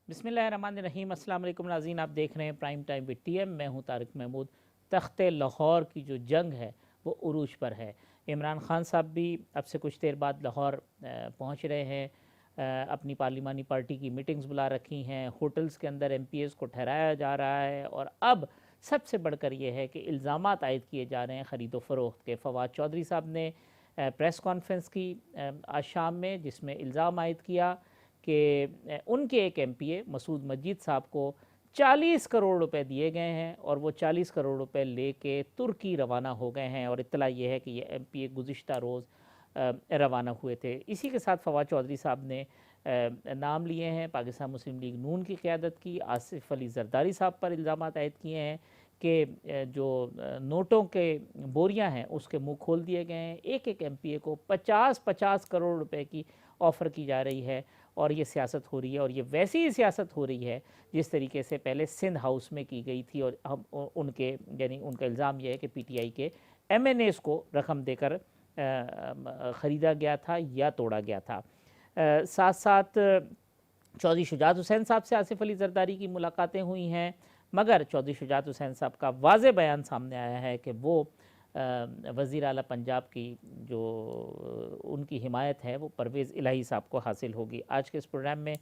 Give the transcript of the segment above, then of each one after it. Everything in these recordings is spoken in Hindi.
बिस्मिल्लाहिर्रहमानिर्रहीम। अस्सलाम वालेकुम नाज़रीन, आप देख रहे हैं प्राइम टाइम विद टीएम। मैं हूं तारिक महमूद। तख्ते लाहौर की जो जंग है वो उरूज पर है। इमरान ख़ान साहब भी अब से कुछ देर बाद लाहौर पहुंच रहे हैं। अपनी पार्लिमानी पार्टी की मीटिंग्स बुला रखी हैं। होटल्स के अंदर एमपीएस को ठहराया जा रहा है और अब सबसे बढ़कर यह है कि इल्ज़ामात आयद किए जा रहे हैं ख़रीदो फ़रोख्त के। फ़वाद चौधरी साहब ने प्रेस कॉन्फ्रेंस की आज शाम में, जिसमें इल्ज़ाम आयद किया कि उनके एक एमपीए मसूद मजीद साहब को 40 करोड़ रुपए दिए गए हैं और वो 40 करोड़ रुपए लेके तुर्की रवाना हो गए हैं। और इत्तला ये है कि ये एमपीए गुज़िश्ता रोज़ रवाना हुए थे। इसी के साथ फ़वाद चौधरी साहब ने नाम लिए हैं पाकिस्तान मुस्लिम लीग नून की क़यादत की। आसिफ अली ज़रदारी साहब पर इल्ज़ामात आयद किए हैं कि जो नोटों के बोरियां हैं उसके मुंह खोल दिए गए हैं। एक एक एमपीए को 50-50 करोड़ रुपए की ऑफ़र की जा रही है और ये सियासत हो रही है। और ये वैसी ही सियासत हो रही है जिस तरीके से पहले सिंध हाउस में की गई थी। और हम उनके यानी उनका इल्ज़ाम यह है कि पीटीआई के एमएनएस को रकम देकर ख़रीदा गया था या तोड़ा गया था। साथ साथ चौधरी शुजात हुसैन साहब से आसिफ अली ज़रदारी की मुलाकातें हुई हैं, मगर चौधरी शुजात हुसैन साहब का वाज़े बयान सामने आया है कि वो वज़ीर आला पंजाब की जो उनकी हिमायत है वो परवेज़ इलाही साहब को हासिल होगी। आज के इस प्रोग्राम में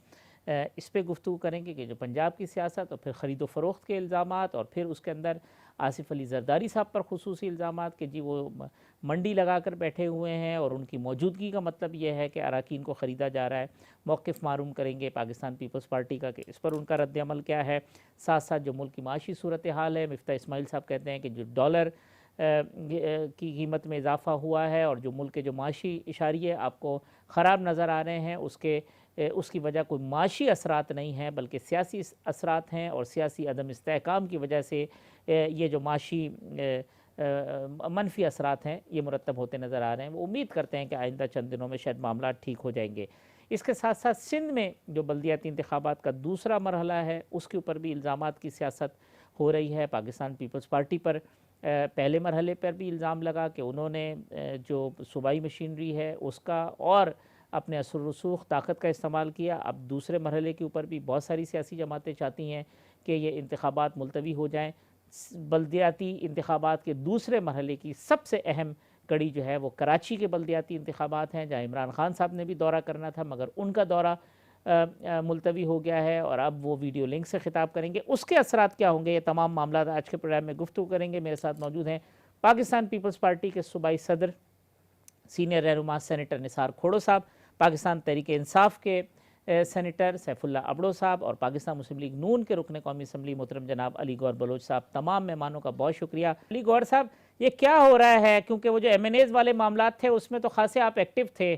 इस पे गुफ्तगू करेंगे कि जो पंजाब की सियासत और फिर ख़रीदो फ़रोख्त के इल्ज़ामात और फिर उसके अंदर आसिफ अली ज़रदारी साहब पर खुसूसी इल्ज़ामात कि जी वो मंडी लगा कर बैठे हुए हैं और उनकी मौजूदगी का मतलब ये है कि अराकीन को ख़रीदा जा रहा है। मौक़िफ़ मालूम करेंगे पाकिस्तान पीपल्स पार्टी का कि इस पर उनका रद्द-ए-अमल क्या है। साथ साथ जो मुल्क की माशी सूरत हाल है, मिफ्ता इस्माइल साहब कहते हैं कि जो डॉलर की कीमत में इजाफ़ा हुआ है और जो मुल्क के जो माशी इशारिये आपको ख़राब नज़र आ रहे हैं उसकी वजह कोई माशी असरात नहीं है बल्कि सियासी असरात हैं। और सियासी अदम इस्तेहकाम की वजह से ये जो माशी मनफी असरात हैं ये मुरतब होते नज़र आ रहे हैं। वो उम्मीद करते हैं कि आइंदा चंद दिनों में शायद मामला ठीक हो जाएंगे। इसके साथ साथ सिंध में जो बल्दियाती इंतखाबात का दूसरा मरहला है उसके ऊपर भी इल्ज़ामात की सियासत हो रही है। पाकिस्तान पीपल्स पार्टी पर पहले मरहले पर भी इल्ज़ाम लगा कि उन्होंने जो सूबाई मशीनरी है उसका और अपने असर रसूख ताकत का इस्तेमाल किया। अब दूसरे मरहले के ऊपर भी बहुत सारी सियासी जमातें चाहती हैं कि ये इंतखाबात मुलतवी हो जाएँ। बल्दियाती इंतखाबात के दूसरे मरहले की सबसे अहम कड़ी जो है वो कराची के बल्दियाती इंतखाबात हैं, जहाँ इमरान ख़ान साहब ने भी दौरा करना था मगर उनका दौरा मुलतवी हो गया है और अब वो वीडियो लिंक से ख़िताब करेंगे। उसके असरात क्या होंगे, ये तमाम मामला आज के प्रोग्राम में गुफ्तगू करेंगे। मेरे साथ मौजूद हैं पाकिस्तान पीपल्स पार्टी के सूबाई सदर सीनियर रहनुमा सेनेटर निसार खोड़ो साहब, पाकिस्तान तहरीक इंसाफ के सेनेटर सैफुल्ला अबड़ो साहब और पाकिस्तान मुस्लिम लीग नून के रुकन कौमी असम्बली मोहतरम जनाब अली गौर बलोच साहब। तमाम मेहमानों का बहुत शुक्रिया। अली गौर साहब, ये क्या हो रहा है, क्योंकि वो जो एमएनएज वाले मामला थे उसमें तो खासे आप एक्टिव थे।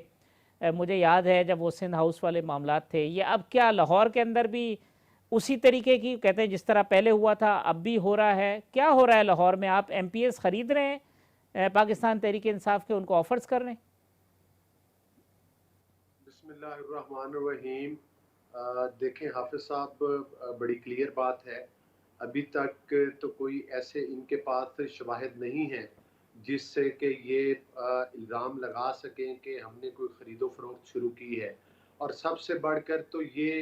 मुझे याद है जब वो सिंध हाउस वाले मामला थे, ये अब क्या लाहौर के अंदर भी उसी तरीके की कहते हैं जिस तरह पहले हुआ था अब भी हो रहा है? क्या हो रहा है लाहौर में? आप एमपीएस ख़रीद रहे हैं पाकिस्तान तहरीक इंसाफ के, उनको ऑफर्स कर रहे हैं? बिस्मिल्लाहिर्रहमानिर्रहीम। देखें हाफिज साहब, बड़ी क्लियर बात है। अभी तक तो कोई ऐसे इनके पास शवाहिद नहीं है जिससे कि ये इल्ज़ाम लगा सकें कि हमने कोई ख़रीदो फरोख्त शुरू की है। और सबसे बढ़कर तो ये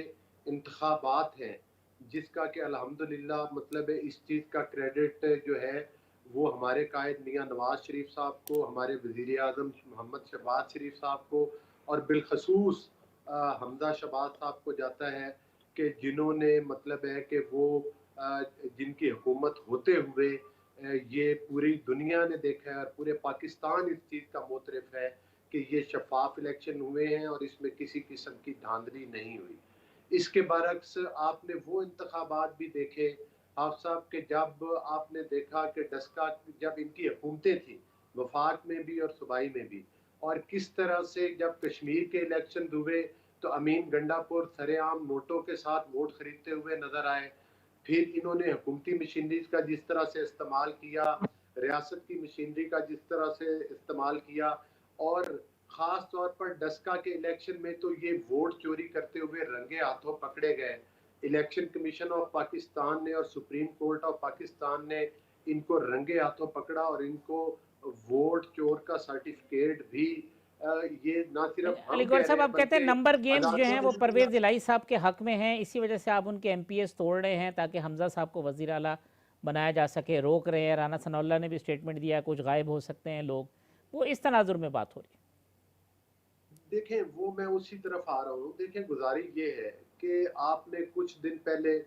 इंतखाबात हैं जिसका कि अल्हम्दुलिल्लाह मतलब है इस चीज़ का क्रेडिट जो है वो हमारे कायद मियाँ नवाज शरीफ साहब को, हमारे वज़ीर आज़म मोहम्मद शहबाज शरीफ साहब को और बिलखसूस हमजा शहबाज साहब को जाता है कि जिन्होंने मतलब है कि वो जिनकी हुकूमत होते हुए ये पूरी दुनिया ने देखा है और पूरे पाकिस्तान इस चीज़ का मोतरफ है कि ये शफाफ इलेक्शन हुए हैं और इसमें किसी किस्म की धांधली नहीं हुई। इसके बरक्स आपने वो इंतखाबात भी देखे आप साहब के, जब आपने देखा कि डस्का जब इनकी हुकूमतें थी वफाक में भी और सूबाई में भी, और किस तरह से जब कश्मीर के इलेक्शन हुए तो अमीन गंडापुर सरेआम नोटों के साथ वोट खरीदते हुए नजर आए। फिर इन्होंने हुकूमती मशीनरी का जिस तरह से इस्तेमाल किया, रियासत की मशीनरी का जिस तरह से इस्तेमाल किया, और ख़ास तौर पर डस्का के इलेक्शन में तो ये वोट चोरी करते हुए रंगे हाथों पकड़े गए। इलेक्शन कमीशन ऑफ पाकिस्तान ने और सुप्रीम कोर्ट ऑफ पाकिस्तान ने इनको रंगे हाथों पकड़ा और इनको वोट चोर का सर्टिफिकेट भी ये ना सिर्फ हम अली गौहर कह साहब, रहे हैं आप कहते हैं बल्कि नंबर गेम्स जो हैं वो आज़ादी परवेज़ इलाही साहब के हक में हैं, इसी वजह से आप उनके एमपीएस तोड़ रहे हैं ताकि हमजा साहब को वज़ीर आला बनाया जा सके, रोक रहे हैं। राना सनाउल्लाह ने भी स्टेटमेंट दिया, कुछ गायब हो सकते हैं लोग, वो इस तनाजुर में बात हो रही है। देखें, वो मैं उसी तरफ आ रहा हूँ। देखें, गुजारिश ये है कि आपने कुछ दिन पहले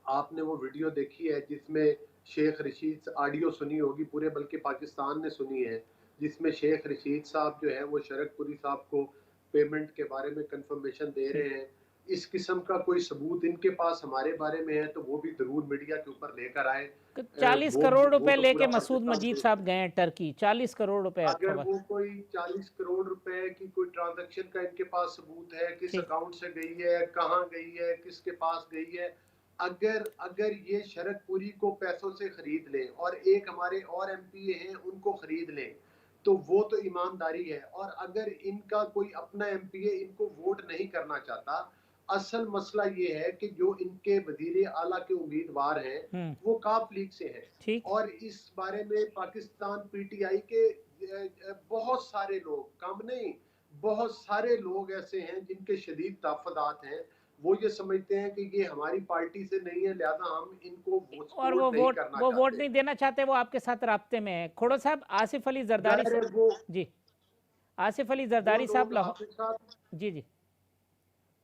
आपने वो वीडियो देखी है जिसमें शेख रशीद, ऑडियो सुनी होगी पूरे बल्कि पाकिस्तान ने सुनी है, जिसमें शेख रशीद साहब जो है वो शरकपुरी साहब को पेमेंट के बारे में कंफर्मेशन दे ठीक। रहे हैं। इस किस्म का कोई सबूत इनके पास हमारे बारे में है तो वो भी जरूर मीडिया के ऊपर लेकर आए। 40 वो करोड़ वो रुपए तो लेके पूरा मसूद पाकिस्तान मजीद देख साहब सकता गए हैं टर्की, 40 करोड़ रुपए है। अगर खबर। वो कोई 40 करोड़ रुपए की कोई ट्रांजैक्शन का इनके पास सबूत है, किस ठीक। अकाउंट से गई है, कहाँ गई है, किसके पास गई है, अगर अगर ये शरकपुरी को पैसों से खरीद लें और एक हमारे और एमपी हैं उनको खरीद लें तो वो तो ईमानदारी है। और अगर इनका कोई अपना एमपीए इनको वोट नहीं करना चाहता, असल मसला ये है कि जो इनके वजीर आला के उम्मीदवार हैं वो काफ लीग से हैं। ठीक। और इस बारे में पाकिस्तान पीटीआई के बहुत सारे लोग, कम नहीं, बहुत सारे लोग ऐसे हैं जिनके शदीद तहफ़्फ़ुज़ात हैं। वो ये समझते हैं कि ये हमारी पार्टी से नहीं है, लिहाजा हम इनको और सपोर्ट नहीं करना वो वोट चाहते। नहीं देना चाहते, वो आपके साथ राब्ते में है। खोड़ो साहब, आसिफ अली जरदारी जाहिर है वो जी, आसिफ अली वो जरदारी साहब लोग लाहौर। हाफिज साहब, जी जी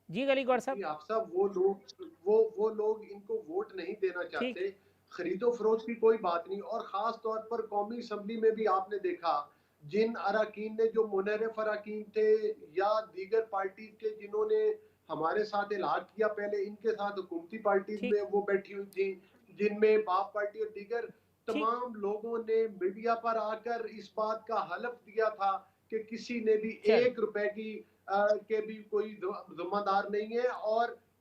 जी, अली गौर साहब। जी आप साहब, वो लोग इनको वोट नहीं देना ठीक। चाहते। खरीदो फरोख्त की कोई बात नहीं। और खास तौर पर कौमी असम्बली में भी आपने देखा, जिन अरकान ने, जो मुनहरफ अरकान थे या दीगर पार्टी के जिन्होंने हमारे साथ इलाहाक किया, पहले इनके साथ हुकूमती पार्टीज ठीक। में वो बैठी हुई थी, जिनमें बाप पार्टी और दीगर ठीक। तमाम लोगों ने मीडिया पर आकर इस बात का हलफ दिया था कि किसी ने भी चल 1 रुपए की के भी कोई जिम्मेदार नहीं है।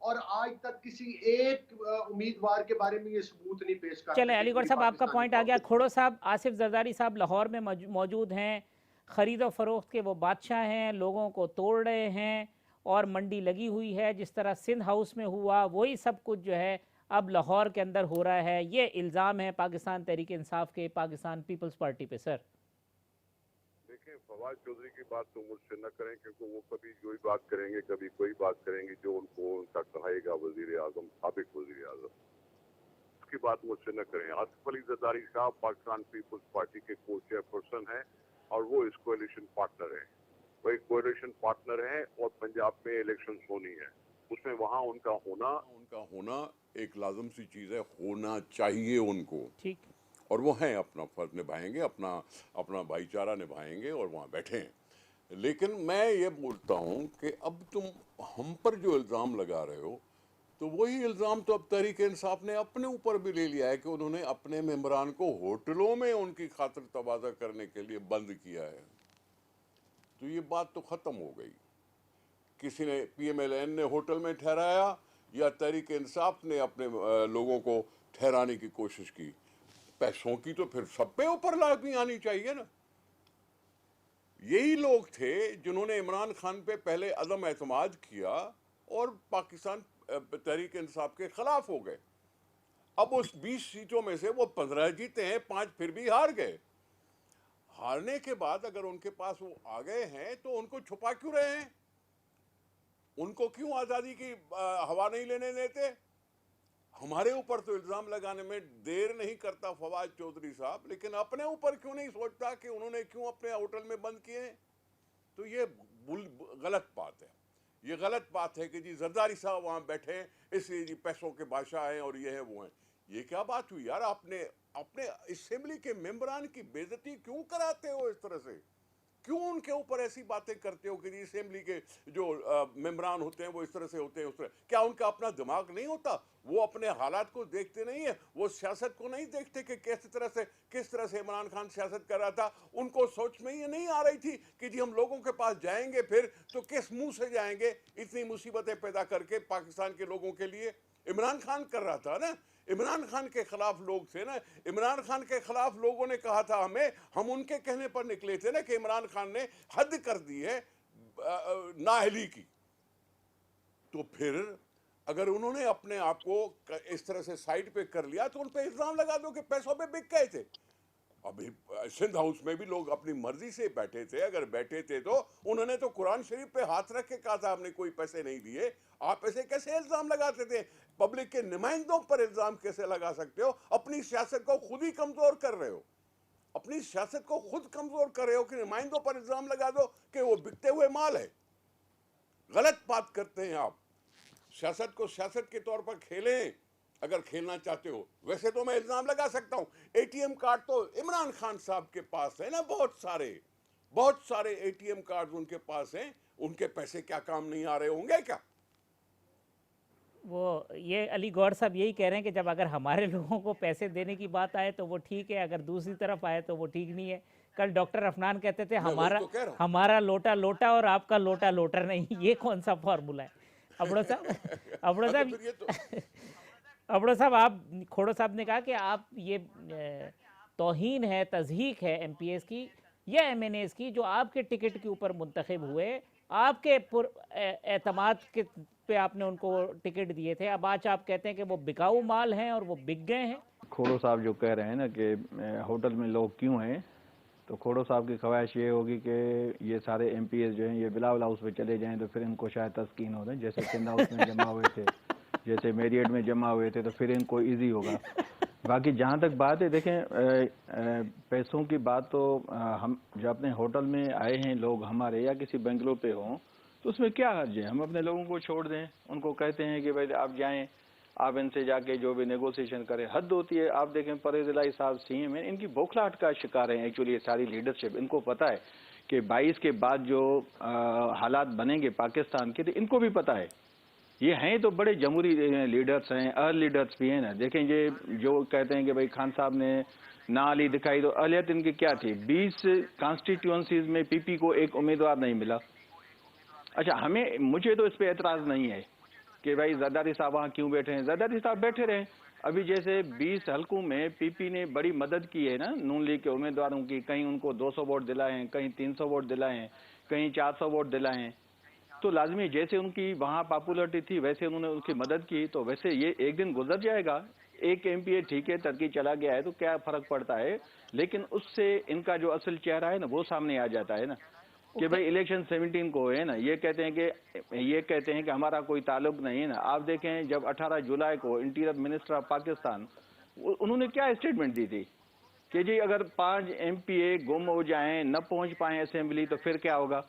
और आज तक किसी एक उम्मीदवार के बारे में ये सबूत नहीं पेश कर चलें, सके अली गौर पूरी साहब, आपका पाकिस्तानी पॉइंट आ कौम गया। के खोड़ो सामने। साहब, आसिफ जरदारी साहब लाहौर में मौजूद हैं, ख़रीद फ़रोख्त के वो बादशाह हैं, लोगों को तोड़ रहे हैं और मंडी लगी हुई है। जिस तरह सिंध हाउस में हुआ वही सब कुछ जो है अब लाहौर के अंदर हो रहा है। ये इल्ज़ाम है पाकिस्तान तहरीक इंसाफ के, पाकिस्तान पीपल्स पार्टी पे। सर देखें, फवाद चौधरी की बात तो मुझसे न करें क्योंकि वो कभी कोई बात करेंगे, कभी कोई बात करेंगे जो उनको उनका कहेगा वजीर आजम, साबिक वजीर आजम, उसकी बात मुझसे न करें। आसिफ अली जरदारी साहब पाकिस्तान पीपल्स पार्टी के को चेयरपर्सन हैं और वो इस कोalition पार्टनर है। वो एक कोalition पार्टनर है और पंजाब में इलेक्शन होनी है, उसमें वहाँ उनका होना एक लाजम सी चीज़ है, होना चाहिए उनको। ठीक। और वो हैं, अपना फर्ज निभाएंगे, अपना भाईचारा निभाएंगे और वहाँ बैठे हैं। लेकिन मैं ये बोलता हूँ कि अब तुम हम पर जो इल्ज़ाम लगा रहे हो, तो वही इल्ज़ाम तो अब तहरीक इंसाफ ने अपने ऊपर भी ले लिया है कि उन्होंने अपने मेंबरान को होटलों में उनकी खातिर तबादला करने के लिए बंद किया है। तो ये बात तो ख़त्म हो गई। किसी ने PMLN ने होटल में ठहराया या तहरीक इंसाफ ने अपने लोगों को ठहराने की कोशिश की। पैसों की तो फिर सब पे ऊपर लागी आनी चाहिए ना। यही लोग थे जिन्होंने इमरान खान पे पहले अदम एतमाद किया और पाकिस्तान तहरीक इंसाफ के खिलाफ हो गए। अब उस 20 सीटों में से वो 15 जीते हैं, 5 फिर भी हार गए। हारने के बाद अगर उनके पास वो आ गए हैं तो उनको छुपा क्यों रहे हैं? उनको क्यों आज़ादी की हवा नहीं लेने देते? हमारे ऊपर तो इल्ज़ाम लगाने में देर नहीं करता फवाद चौधरी साहब, लेकिन अपने ऊपर क्यों नहीं सोचता कि उन्होंने क्यों अपने होटल में बंद किए? तो ये गलत बात है। ये गलत बात है कि जी जरदारी साहब वहाँ बैठे हैं इसलिए जी पैसों के बादशाह हैं और ये हैं वो हैं। ये क्या बात हुई यार? आपने अपने असेंबली के मेंबरान की बेइज्जती क्यों कराते हो इस तरह से? क्यों उनके ऊपर ऐसी बातें करते हो कि जी असेंबली के जो मेंबरान होते हैं वो इस तरह से होते हैं उस तरह? क्या उनका अपना दिमाग नहीं होता? वो अपने हालात को देखते नहीं है? वो सियासत को नहीं देखते कि किस तरह से इमरान खान सियासत कर रहा था? उनको सोच में ये नहीं आ रही थी कि जी हम लोगों के पास जाएंगे फिर तो किस मुंह से जाएंगे, इतनी मुसीबतें पैदा करके पाकिस्तान के लोगों के लिए? इमरान खान कर रहा था ना, इमरान खान के खिलाफ लोग थे ना, इमरान खान के खिलाफ लोगों ने कहा था हमें, हम उनके कहने पर निकले थे ना कि इमरान खान ने हद कर दी है नाअहली की। तो फिर अगर उन्होंने अपने आप को इस तरह से साइड पे कर लिया तो उन पे इल्जाम लगा दो कि पैसों पे बिक गए थे। अभी सिंध हाउस में भी लोग अपनी मर्जी से बैठे थे, अगर बैठे थे तो उन्होंने तो कुरान शरीफ पे हाथ रख के कहा था हमने कोई पैसे नहीं दिए। आप ऐसे कैसे इल्जाम लगाते थे? पब्लिक के नुमाइंदों पर इल्जाम कैसे लगा सकते हो? अपनी सियासत को खुद ही कमजोर कर रहे हो, अपनी सियासत को खुद कमजोर कर रहे हो कि नुमाइंदों पर इल्जाम लगा दो कि वो बिकते हुए माल है। गलत बात करते हैं आप। सियासत को सियासत के तौर पर खेलें अगर खेलना चाहते हो। वैसे तो मैं इल्जाम लगा सकता हूं, एटीएम कार्ड तो इमरान खान साहब के पास है ना, बहुत सारे एटीएम कार्ड उनके पास हैं। उनके पैसे क्या काम नहीं आ रहे होंगे क्या? वो ये अली गौर साहब यही कह रहे हैं कि जब अगर हमारे लोगों को पैसे देने की बात आए तो वो ठीक है, अगर दूसरी तरफ आए तो वो ठीक नहीं है। कल डॉक्टर अफनान कहते थे हमारा लोटा लोटा और आपका लोटा लोटर नहीं। ये कौन सा फॉर्मूला है? अबड़ो साहब अबड़ो साहब आप खोड़ो साहब ने कहा कि आप ये तौहीन है, तज़हीक है एमपीएस की या एमएनएस की जो आपके टिकट के ऊपर मुंतखब हुए, आपके एतमाद के पे आपने उनको टिकट दिए थे। अब आज आप कहते हैं कि वो बिकाऊ माल हैं और वो बिक गए हैं। खोड़ो साहब जो कह रहे हैं ना कि होटल में लोग क्यों हैं, तो खोड़ो साहब की ख्वाहिश ये होगी कि ये सारे एमपीएस जो हैं ये बिलावल हाउस पे चले जाएं तो फिर इनको शायद तस्कीन हो जाए। जैसे सिंध हाउस में जमा हुए थे, जैसे मेरियट में जमा हुए थे, तो फिर इनको इजी होगा। बाकी जहाँ तक बात है, देखें पैसों की बात तो हम जो अपने होटल में आए हैं लोग हमारे या किसी बेंगलोर पे हों तो उसमें क्या हर्ज है? हम अपने लोगों को छोड़ दें, उनको कहते हैं कि भाई आप जाएं, आप इनसे जाके जो भी नेगोशिएशन करें। हद होती है। आप देखें परवेज़ इलाही साहब सीएम हैं, इनकी बौखलाहट का शिकार है एक्चुअली ये सारी लीडरशिप। इनको पता है कि 22 के बाद जो हालात बनेंगे पाकिस्तान के, तो इनको भी पता है। ये हैं तो बड़े जमहूरी लीडर्स हैं, लीडर्स भी हैं ना। देखें ये जो कहते हैं कि भाई खान साहब ने नाअहली दिखाई, तो अहलियत इनकी क्या थी? 20 कॉन्स्टिट्यूंसीज में पीपी को एक उम्मीदवार नहीं मिला। अच्छा, मुझे तो इस पे एतराज़ नहीं है कि भाई जरदारी साहब वहाँ क्यों बैठे हैं। जरदारी साहब बैठे रहे। अभी जैसे 20 हलकों में पीपी ने बड़ी मदद की है ना नून लीग के उम्मीदवारों की। कहीं उनको 200 वोट दिलाए हैं, कहीं 300 वोट दिलाए हैं, कहीं 400 वोट दिलाए हैं। तो लाजमी जैसे उनकी वहाँ पॉपुलरिटी थी वैसे उन्होंने उसकी मदद की। तो वैसे ये एक दिन गुजर जाएगा। एक एमपीए ठीक है टर्की चला गया है तो क्या फ़र्क पड़ता है, लेकिन उससे इनका जो असल चेहरा है ना वो सामने आ जाता है ना कि भाई इलेक्शन 17 को है ना, ये कहते हैं कि हमारा कोई ताल्लुक नहीं है ना। आप देखें जब 18 जुलाई को इंटीरियर मिनिस्टर ऑफ पाकिस्तान उन्होंने क्या स्टेटमेंट दी थी कि जी अगर 5 एमपीए गुम हो जाएं, न पहुंच पाएं असेंबली तो फिर क्या होगा।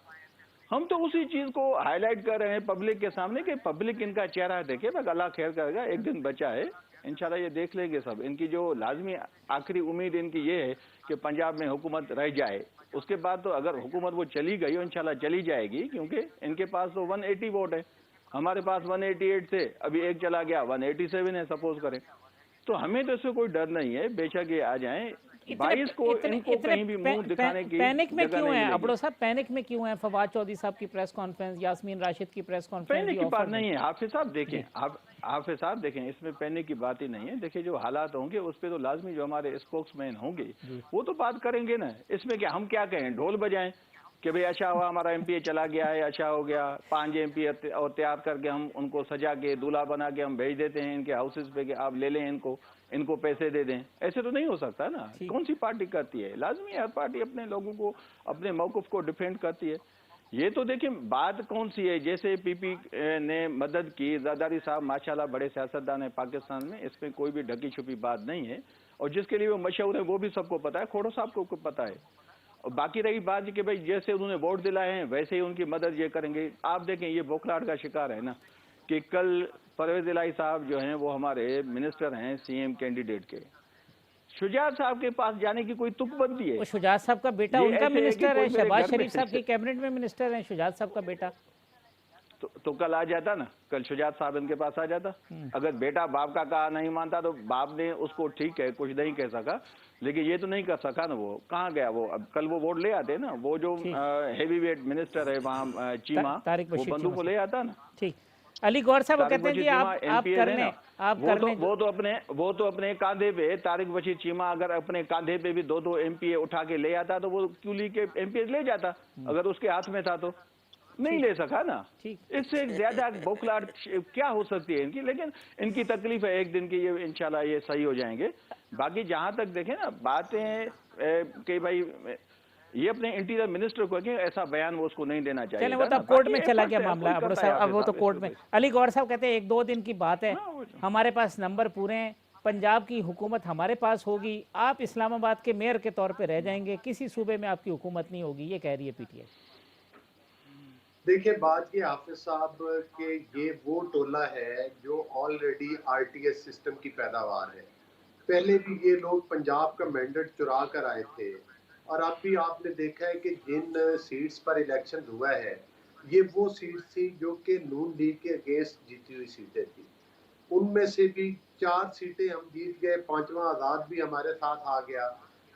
हम तो उसी चीज को हाईलाइट कर रहे हैं पब्लिक के सामने कि पब्लिक इनका चेहरा देखे। बस अल्लाह खैर करेगा, एक दिन बचा है, इंशाल्लाह ये देख लेंगे सब। इनकी जो लाजमी आखिरी उम्मीद इनकी ये है कि पंजाब में हुकूमत रह जाए। उसके बाद तो अगर हुकूमत वो चली गई और इंशाल्लाह चली जाएगी, क्योंकि इनके पास तो 180 वोट है, हमारे पास 188 थे, अभी एक चला गया 187 है सपोज करें। तो हमें तो इससे कोई डर नहीं है, बेशक ये आ जाएं। 22 को इनको कहीं भी मुंह दिखाने की पैनिक में जगह क्यों नहीं है मिलेगी। अबड़ो साहब? पैनिक में क्यों है? फवाद चौधरी साहब की प्रेस कॉन्फ्रेंस, यास्मीन राशिद की प्रेस कॉन्फ्रेंस पैनिक की बात नहीं है। हाफिज साहब देखें, हाफिज साहब देखें, इसमें पैनिक की बात ही नहीं है। देखिए जो हालात होंगे उस पर तो लाजमी जो हमारे स्पोक्समैन होंगे वो तो बात करेंगे ना। इसमें क्या हम क्या कहें, ढोल बजाएं कि भाई अच्छा हुआ हमारा एमपीए चला गया है, अच्छा हो गया। 5 एमपीए और तैयार करके हम उनको सजा के दूल्हा बना के हम भेज देते हैं इनके हाउसेज पे कि आप ले लें इनको पैसे दे दें। ऐसे तो नहीं हो सकता ना। कौन सी पार्टी करती है? लाजमी हर पार्टी अपने लोगों को अपने मौक़िफ़ को डिफेंड करती है। ये तो देखिए बात कौन सी है, जैसे पीपी ने मदद की, जरदारी साहब माशाल्लाह बड़े सियासतदान है पाकिस्तान में, इसमें कोई भी ढकी छुपी बात नहीं है। और जिसके लिए वो मशहूर है वो भी सबको पता है, खोड़ो साहब को पता है। और बाकी रही बात कि भाई जैसे उन्होंने वोट दिलाए हैं वैसे ही उनकी मदद ये करेंगे। आप देखें ये बौखलाहट का शिकार है ना कि कल परवेज़ इलाही साहब जो हैं वो हमारे मिनिस्टर हैं सीएम कैंडिडेट के, शुजात साहब के पास जाने की कोई तुक बनती है? वो शुजात साहब का बेटा उनका मिनिस्टर है, शहबाज शरीफ साहब की कैबिनेट में मिनिस्टर है शुजात साहब का बेटा। तो कल आ जाता ना, कल शुजात साहब इनके पास आ जाता। अगर बेटा बाप का कहा नहीं मानता तो बाप ने उसको ठीक है कुछ नहीं कह सका, लेकिन ये तो नहीं कर सका ना। वो कहाँ गया वो? अब कल वो वोट ले आते ना, वो जो हेवी वेट मिनिस्टर है वहाँ चीमा, वो बंधु को ले आता ना। ठीक। अली गौर साहब वो कहते हैं कि आप करने वो तो अपने कांधे पे तारिक बशीर चीमा अगर अपने कांधे पे भी 2-2 एमपीए उठा के ले आता तो वो क्यूली के एमपीए ले जाता, अगर उसके हाथ में था तो। नहीं ले सका ना। इससे ज्यादा बौखलाहट क्या हो सकती है इनकी? लेकिन इनकी तकलीफ है एक दिन की, ये इंशाल्लाह ये सही हो जाएंगे। बाकी जहां तक देखें ना बातें कि भाई ये अपने इंटीरियर मिनिस्टर को कि ऐसा बयान वो उसको नहीं देना चाहिए चलें, वो था तो ना। अब कोर्ट बाकी में चला effort गया है, मामला कोई अबड़ो करता है साहब, अब वो हाफिज तो साहब कोर्ट इसको में। तो। अली गौहर साहब कहते हैं 1-2 दिन की बात है, हाँ, वो तो। हमारे पास नंबर पूरे हैं, पंजाब की हुकूमत हमारे पास होगी, आप इस्लामाबाद के मेयर के तौर पे रह जाएंगे, किसी सूबे में आपकी हुकूमत नहीं होगी, ये कह रही है पीटीआई। देखिए बात ये हाफिज साहब के ये वो टोला है जो ऑलरेडी आरटीएस सिस्टम की पैदावार है। पहले भी ये लोग पंजाब का मैंडेट चुरा कर आए थे और अब भी आपने देखा है कि जिन सीट्स पर इलेक्शन हुआ है ये वो सीट्स थी जो कि नून लीग के अगेंस्ट जीती हुई सीटें थी। उनमें से भी 4 सीटें हम जीत गए, 5वां आज़ाद भी हमारे साथ आ गया।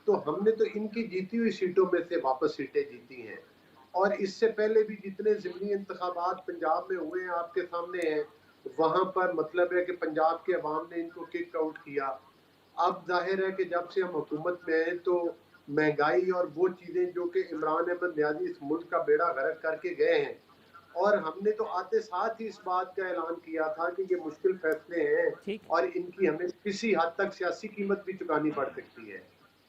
तो हमने तो इनकी जीती हुई सीटों में से वापस सीटें जीती हैं। और इससे पहले भी जितने ज़िमनी इंतखाबात पंजाब में हुए हैं आपके सामने हैं, वहाँ पर मतलब है कि पंजाब के अवाम ने इनको किक आउट किया। अब जाहिर है कि जब से हम हुकूमत में हैं तो महंगाई और वो चीज़ें जो कि इमरान अहमद न्याजी इस मुल्क का बेड़ा गर्क करके गए हैं, और हमने तो आते साथ ही इस बात का ऐलान किया था कि ये मुश्किल फैसले हैं ठीक। और इनकी हमें किसी हद तक सियासी कीमत भी चुकानी पड़ सकती है।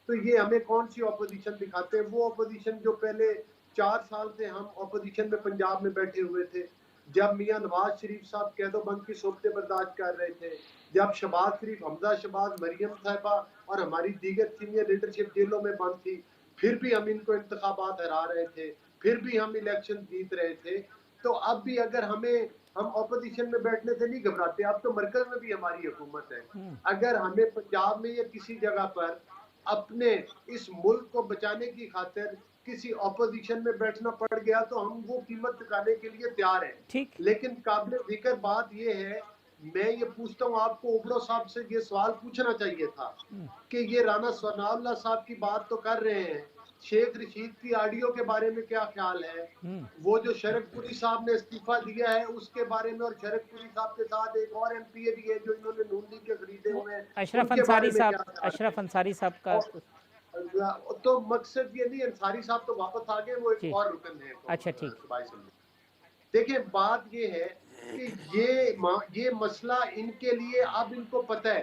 तो ये हमें कौन सी ऑपोजिशन दिखाते हैं? वो ऑपोजिशन जो पहले 4 साल से हम ऑपोजिशन में पंजाब में बैठे हुए थे, जब मियां नवाज शरीफ साहब कैदोबंद की सोबतें बर्दाश्त कर रहे थे, जब शहबाज शरीफ, हमजा शहबाज, मरियम साहिबा और हमारी दीगर सीनियर लीडरशिप जेलों में बंद थी, फिर भी हम इनको इंतखाबात हरा रहे थे, फिर भी हम इलेक्शन जीत रहे थे। तो अब भी अगर हम ऑपोजिशन में बैठने से नहीं घबराते, अब तो मरकज में भी हमारी हुकूमत है। अगर हमें पंजाब में या किसी जगह पर अपने इस मुल्क को बचाने की खातिर किसी ऑपोजिशन में बैठना पड़ गया तो हम वो कीमत चुकाने के लिए तैयार हैं। ठीक। लेकिन काबिल जिक्र बात ये है, मैं ये पूछता हूँ आपको, ओबड़ो साहब से ये सवाल पूछना चाहिए था कि ये राना सनाउल्लाह साहब की बात तो कर रहे हैं, शेख रशीद की ऑडियो के बारे में क्या ख्याल है? वो जो शरकपुरी साहब ने इस्तीफा दिया है उसके बारे में, और शरकपुरी साहब के साथ एक और एमपीए भी है जो इन्होंने नून लीग के खरीदे हुए हैं, अशरफ उनके बारे अंसारी में साहब, क्या ख्याल है? अशरफ अंसारी साहब का तो मकसद ये नहीं, अंसारी साहब तो वापस आ गए, वो एक जी। और रुकन है। अच्छा, ठीक। सुभाष चंद्र। देखिए बात ये है कि ये मसला इनके लिए, अब इनको पता है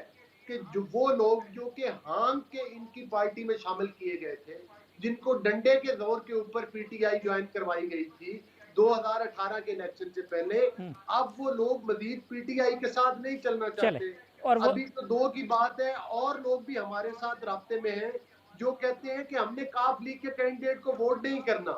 कि जो वो लोग जो कि हांग के इनकी पार्टी में शामिल किए गए थे, जिनको डंडे के जोर के ऊपर पीटीआई ज्वाइन करवाई गई थी 2018 के इलेक्शन से पहले, अब वो लोग मजीद पीटीआई के साथ नहीं चलना चाहते। और वो अभी तो 2 की बात है, और लोग भी हमारे साथ राब्ते में हैं जो कहते हैं कि हमने काफ लीग के कैंडिडेट को वोट नहीं करना।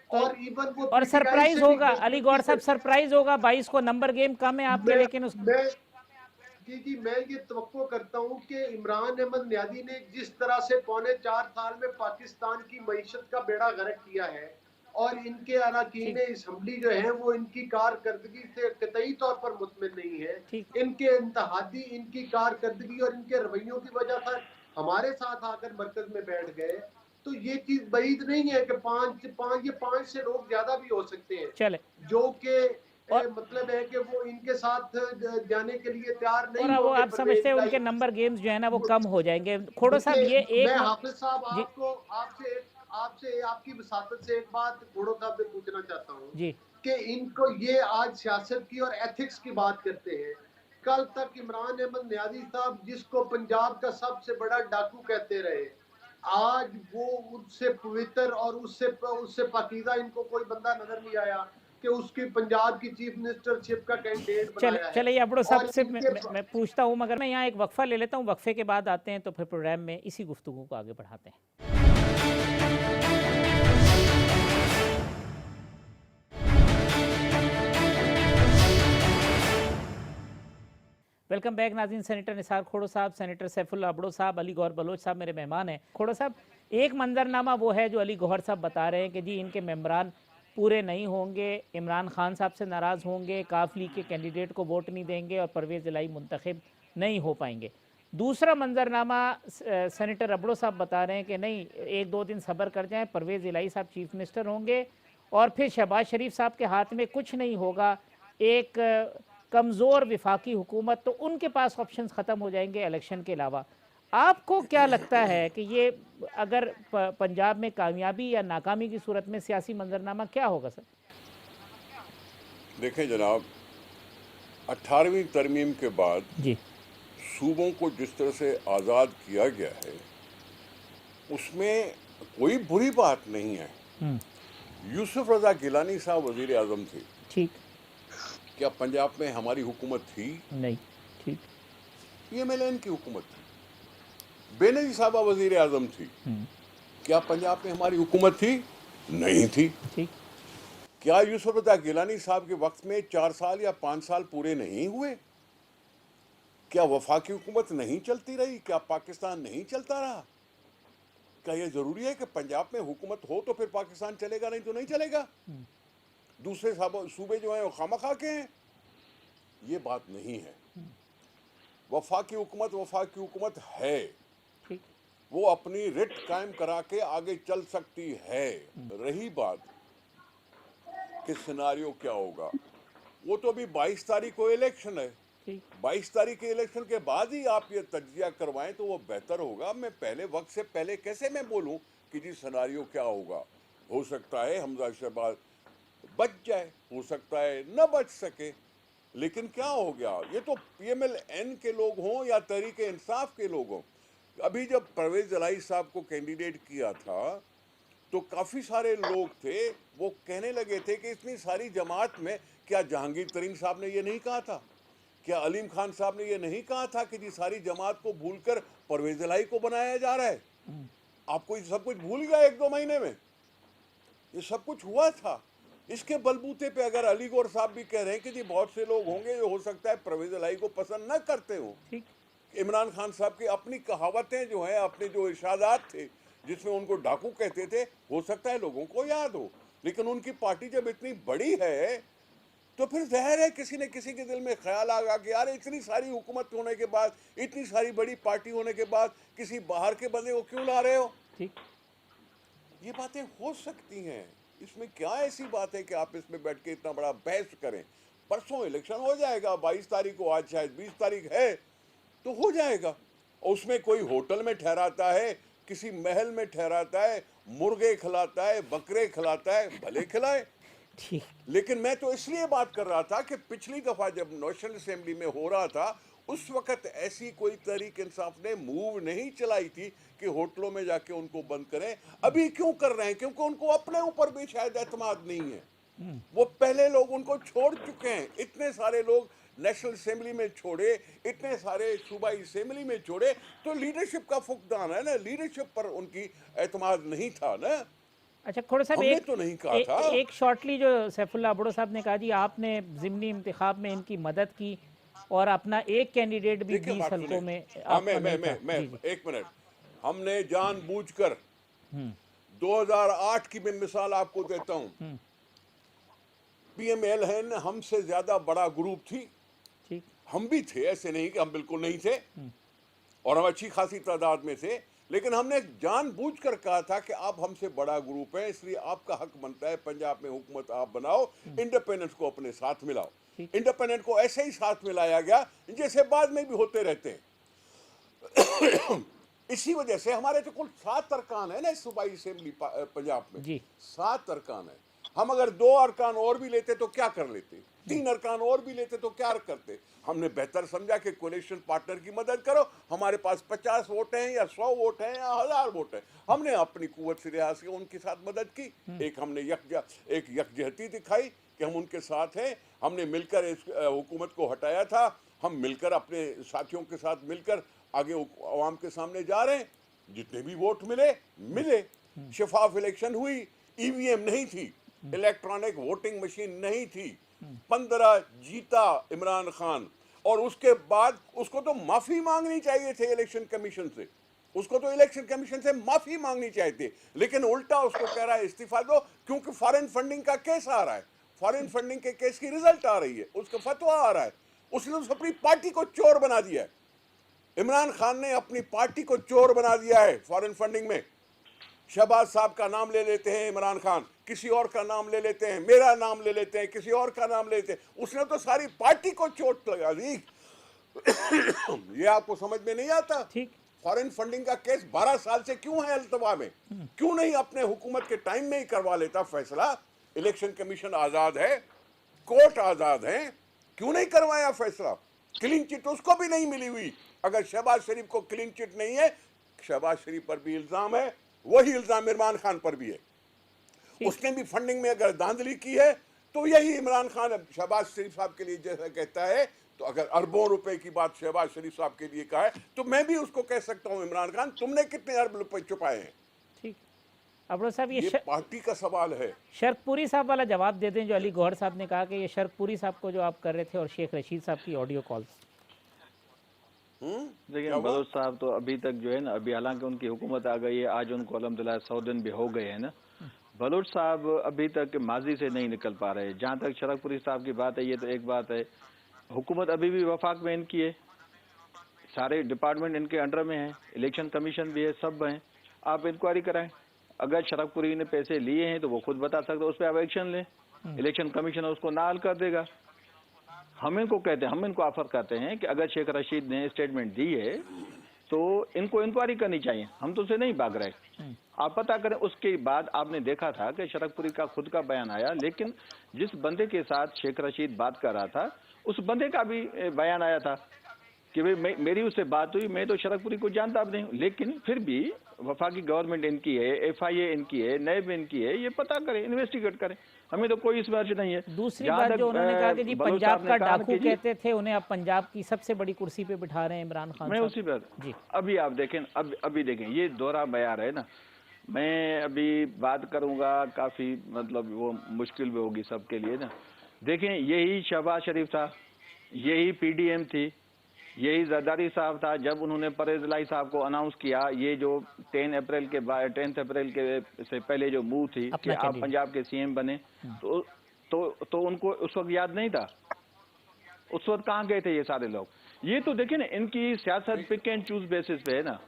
और इवन वो और सरप्राइज होगा अली गौहर साहब, सरप्राइज होगा 22 को, नंबर गेम कम है आपके, लेकिन उस मैं ये तवक्को करता हूँ कि इमरान अहमद न्याजी ने जिस तरह से पौने 4 साल में पाकिस्तान की मईशत का बेड़ा गर्क किया है, और इनके अरकान असम्बली जो है वो इनकी कारकर्दगी से कतई तौर पर मुतमिन नहीं है, इनके इंतहादी इनकी कारकर्दगी और इनके रवैयों की वजह से हमारे साथ आकर मरकज में बैठ गए। तो ये चीज बईद नहीं है कि पांच से लोग ज्यादा भी हो सकते हैं, चले जो कि मतलब है कि वो इनके साथ जाने के लिए तैयार नहीं और वो होंगे। आप समझते हैं उनके नंबर गेम्स जो है ना वो कम हो जाएंगे। खोड़ो साहब ये एक मैं हाफिज साहब आपको आपसे आपकी वसातत से एक बात खोड़ो साहब से पूछना चाहता हूँ जी कि इनको ये आज सियासत की और एथिक्स की बात करते हैं, कल तक इमरान अहमद न्याजी साहब जिसको पंजाब का सबसे बड़ा डाकू कहते रहे, आज वो उससे पवित्र और उससे पाकीज़ा इनको कोई बंदा नजर नहीं आया कि उसकी पंजाब की चीफ मिनिस्टरशिप का कैंडिडेट बनाया है। चलिए अबड़ो साहब से मैं पूछता हूँ, मगर मैं यहाँ एक वक्फा ले लेता हूँ, वक्फे के बाद आते हैं तो फिर प्रोग्राम में इसी गुफ्तगू को आगे बढ़ाते हैं। वेलकम बैक नाज़रीन। सेनेटर निसार खोड़ो साहब, सेनेटर सैफुल्ला अबड़ो साहब, अली गौहर बलोच साहब मेरे मेहमान हैं। खोड़ो साहब, एक मंजरनामा वो है जो अली गौहर साहब बता रहे हैं कि जी इनके मेम्बरान पूरे नहीं होंगे, इमरान खान साहब से नाराज़ होंगे, काफ लीग के कैंडिडेट को वोट नहीं देंगे और परवेज़ इलाही मुंतखब नहीं हो पाएंगे। दूसरा मंजरनामा सेनेटर अबड़ो साहब बता रहे हैं कि नहीं, 1-2 दिन सब्र कर जाएं, परवेज़ इलाही साहब चीफ मिनिस्टर होंगे और फिर शहबाज शरीफ साहब के हाथ में कुछ नहीं होगा, एक कमज़ोर विफाकी हुकूमत, तो उनके पास ऑप्शंस ख़त्म हो जाएंगे इलेक्शन के अलावा। आपको क्या लगता है कि ये अगर पंजाब में कामयाबी या नाकामी की सूरत में सियासी मंजरनामा क्या होगा सर? देखें जनाब, 18वीं तरमीम के बाद जी सूबों को जिस तरह से आज़ाद किया गया है उसमें कोई बुरी बात नहीं है। हम्म, यूसुफ रजा गिलानी साहब वजीर आजम थे, ठीक। क्या पंजाब में हमारी हुकूमत थी? नहीं, ठीक। PMLN की हुकूमत थी। बेनजीर साहबा वजीर आजम थी, हम्म, क्या पंजाब में हमारी हुकूमत थी? नहीं थी। ठीक। क्या यूसुफ रजा गिलानी साहब के वक्त में 4 साल या 5 साल पूरे नहीं हुए? क्या वफाकी हुकूमत नहीं चलती रही? क्या पाकिस्तान नहीं चलता रहा? क्या यह जरूरी है कि पंजाब में हुकूमत हो तो फिर पाकिस्तान चलेगा, नहीं तो नहीं चलेगा? दूसरे सूबे जो हैं वो खामखा के हैं? ये बात नहीं है। वफाकी हुकूमत है, ठीक। वो अपनी रिट कायम करा के आगे चल सकती है। रही बात कि सिनारियो क्या होगा, वो तो अभी 22 तारीख को इलेक्शन है। ठीक। 22 तारीख के इलेक्शन के बाद ही आप ये तज्जिया करवाएं तो वो बेहतर होगा। मैं पहले वक्त से पहले कैसे मैं बोलूं कि जी सिनारियो क्या होगा? हो सकता है हमजा शहबाज बच जाए, हो सकता है न बच सके, लेकिन क्या हो गया? ये तो PMLN के लोग हों या तहरीक इंसाफ के लोग हों। अभी जब परवेज इलाही साहब को कैंडिडेट किया था तो काफ़ी सारे लोग थे, वो कहने लगे थे कि इतनी सारी जमात में क्या जहांगीर तरीन साहब ने ये नहीं कहा था? क्या अलीम खान साहब ने ये नहीं कहा था कि जी सारी जमात को भूलकर परवेज इलाही को बनाया जा रहा है? आपको ये सब कुछ भूल गया 1-2 महीने में? ये सब कुछ हुआ था। इसके बलबूते पे अगर अली गौर साहब भी कह रहे हैं कि जी बहुत से लोग होंगे जो हो सकता है परवेज इलाही को पसंद न करते हो। ठीक। इमरान खान साहब की अपनी कहावतें जो हैं, अपने जो इरशादात थे जिसमें उनको डाकू कहते थे, हो सकता है लोगों को याद हो, लेकिन उनकी पार्टी जब इतनी बड़ी है तो फिर ज़ाहिर है किसी न किसी के दिल में ख्याल आ गया कि यार इतनी सारी हुकूमत होने के बाद, इतनी सारी बड़ी पार्टी होने के बाद किसी बाहर के बंदे को क्यों ला रहे हो? ठीक। ये बातें हो सकती हैं, इसमें क्या ऐसी बात है कि आप इसमें बैठ के इतना बड़ा बहस करें? परसों इलेक्शन हो जाएगा, 22 तारीख को, आज शायद 20 तारीख है, तो हो जाएगा। और उसमें कोई होटल में ठहराता है, किसी महल में ठहराता है, मुर्गे खिलाता है, बकरे खिलाता है, भले खिलाए। ठीक। लेकिन मैं तो इसलिए बात कर रहा था कि पिछली दफा जब नेशनल असेंबली में हो रहा था उस वक्त ऐसी कोई तहरीक इंसाफ ने मूव नहीं चलाई थी कि होटलों में जाके उनको बंद करें। अभी क्यों कर रहे हैं? क्योंकि उनको अपने ऊपर भी शायद एतमाद नहीं है। वो पहले लोग उनको छोड़ चुके हैं। इतने सारे लोग नेशनल असेंबली में छोड़े, इतने सारे सूबाई असेंबली में छोड़े, तो लीडरशिप का फुकदान है ना, लीडरशिप पर उनकी एतमाद नहीं था ना। अच्छा खोड़ा साहब, हमने एक तो नहीं कहा था। एक शॉर्टली जो सैफुल्लाह अबड़ो साहब ने कहा जी आपने ज़िमनी इंतखाब में इनकी मदद की और अपना एक कैंडिडेट भी देखिए 20 बात हल्कों सुने। में हाँ, आपका नहीं था। मैं जी जी। 1 मिनट। हमने जानबूझकर हम्म, 2008 की मैं मिसाल आपको देता हूँ। हम्म, PMLN हमसे ज्यादा बड़ा ग्रुप थी, ठीक। हम भी थे, ऐसे नहीं कि हम बिल्कुल नहीं थे, और हम अच्छी खासी तादाद में थे, लेकिन हमने जानबूझकर कहा था कि आप हमसे बड़ा ग्रुप है, इसलिए आपका हक बनता है पंजाब में हुकूमत आप बनाओ, इंडिपेंडेंस को अपने साथ मिलाओ। ठीक। इंडिपेंडेंट को ऐसे ही साथ मिलाया गया जैसे बाद में भी होते रहते हैं। इसी वजह से हमारे तो कुल 7 अरकान है ना इस सूबाई असेंबली पंजाब में, जी। 7 अरकान है। हम अगर 2 अरकान और भी लेते तो क्या कर लेते, 3 अरकान और भी लेते तो क्या करते? हमने बेहतर समझा कि कोलिशन पार्टनर की मदद करो, हमारे पास 50 वोट हैं या 100 वोट हैं या 1000 वोट हैं, हमने अपनी कुव्वत से लिहाज से उनके साथ मदद की। एक हमने एक यकजहती दिखाई कि हम उनके साथ हैं, हमने मिलकर इस हुकूमत को हटाया था, हम मिलकर अपने साथियों के साथ मिलकर आगे अवाम के सामने जा रहे हैं। जितने भी वोट मिले, शफाफ इलेक्शन हुई, EVM नहीं थी, इलेक्ट्रॉनिक वोटिंग मशीन नहीं थी, 15 जीता इमरान खान, और उसके बाद उसको तो माफी मांगनी चाहिए थे इलेक्शन कमीशन से, उसको तो इलेक्शन कमीशन से माफी मांगनी चाहिए थी, लेकिन उल्टा उसको कह रहा है इस्तीफा दो, क्योंकि फॉरेन फंडिंग का केस आ रहा है, फॉरेन फंडिंग के केस की रिजल्ट आ रही है, उसका फतवा आ रहा है, उसने अपनी पार्टी को चोर बना दिया है। इमरान खान ने अपनी पार्टी को चोर बना दिया है फॉरेन फंडिंग में। शहबाज साहब का नाम ले लेते हैं इमरान खान, किसी और का नाम ले लेते हैं, मेरा नाम ले लेते हैं, किसी और का नाम ले लेते हैं, उसने तो सारी पार्टी को चोट लगा दी। ये आपको समझ में नहीं आता? ठीक। फॉरेन फंडिंग का केस 12 साल से क्यों है अल्तवा में? क्यों नहीं अपने हुकूमत के टाइम में ही करवा लेता फैसला? इलेक्शन कमीशन आजाद है, कोर्ट आजाद है, क्यों नहीं करवाया फैसला? क्लीन चिट उसको भी नहीं मिली हुई। अगर शहबाज शरीफ को क्लीन चिट नहीं है, शहबाज शरीफ पर भी इल्जाम है, वही इल्जाम इमरान खान पर भी है। उसने भी फंडिंग में अगर धांधली की है तो यही इमरान खान शहबाज शरीफ साहब के लिए जैसा कहता है, तो अगर अरबों रुपए की बात शहबाज शरीफ साहब के लिए कहा है तो मैं भी उसको कह सकता हूं, इमरान खान तुमने कितने अरब रुपए छुपाए हैं। ठीक, अब्रोज साहब ये पार्टी का सवाल है। शर्कपुरी साहब वाला जवाब दे दें जो अली गौहर साहब ने कहा कि ये शर्कपुरी साहब को जो आप कर रहे थे और शेख रशीद साहब की ऑडियो कॉल्स। देखिए बलोच साहब तो अभी तक जो है ना, अभी हालांकि उनकी हुकूमत आ गई है, आज उनको अल्हम्दुलिल्लाह 100 दिन भी हो गए हैं ना, बलोच साहब अभी तक माजी से नहीं निकल पा रहे। जहाँ तक शरकपुरी साहब की बात है, ये तो एक बात है, हुकूमत अभी भी वफाक में इनकी है, सारे डिपार्टमेंट इनके अंडर में है, इलेक्शन कमीशन भी है, सब हैं। आप इंक्वायरी कराएं, अगर शरकपुरी ने पैसे लिए हैं तो वो खुद बता सकते, उस पर आप एक्शन लें, इलेक्शन कमीशन उसको नाल कर देगा। हम इनको कहते हैं, हम इनको ऑफर करते हैं कि अगर शेख रशीद ने स्टेटमेंट दी है तो इनको इंक्वायरी करनी चाहिए, हम तो उसे नहीं भाग रहे, आप पता करें। उसके बाद आपने देखा था कि शरकपुरी का खुद का बयान आया, लेकिन जिस बंदे के साथ शेख रशीद बात कर रहा था उस बंदे का भी बयान आया था कि भाई मेरी उससे बात हुई, मैं तो शरकपुरी को जानता भी नहीं, लेकिन फिर भी वफाकी गवर्नमेंट इनकी है, FIA इनकी है, नैब इनकी है, ये पता करें, इन्वेस्टिगेट करें, हमें तो कोई इसमें अर्ज नहीं है। दूसरी बात जो उन्होंने कहा कि जी पंजाब का डाकू कहते थे, उन्हें अब पंजाब की सबसे बड़ी कुर्सी पे बिठा रहे हैं इमरान खान। मैं उसी पर जी अभी आप देखें, अभी देखें, ये दोहरा बयार है ना, मैं अभी बात करूंगा काफी मतलब वो मुश्किल भी होगी सबके लिए ना। देखें, यही शहबाज शरीफ था, यही PDM थी, यही जरदारी साहब था जब उन्होंने परवेज इलाही साहब को अनाउंस किया, ये जो 10 अप्रैल के से पहले जो मूव थी कि आप पंजाब के CM बने, तो उनको उस वक्त याद नहीं था, उस वक्त कहाँ गए थे ये सारे लोग। ये तो देखिए ना, इनकी सियासत पिक एंड चूज बेसिस पे है ना।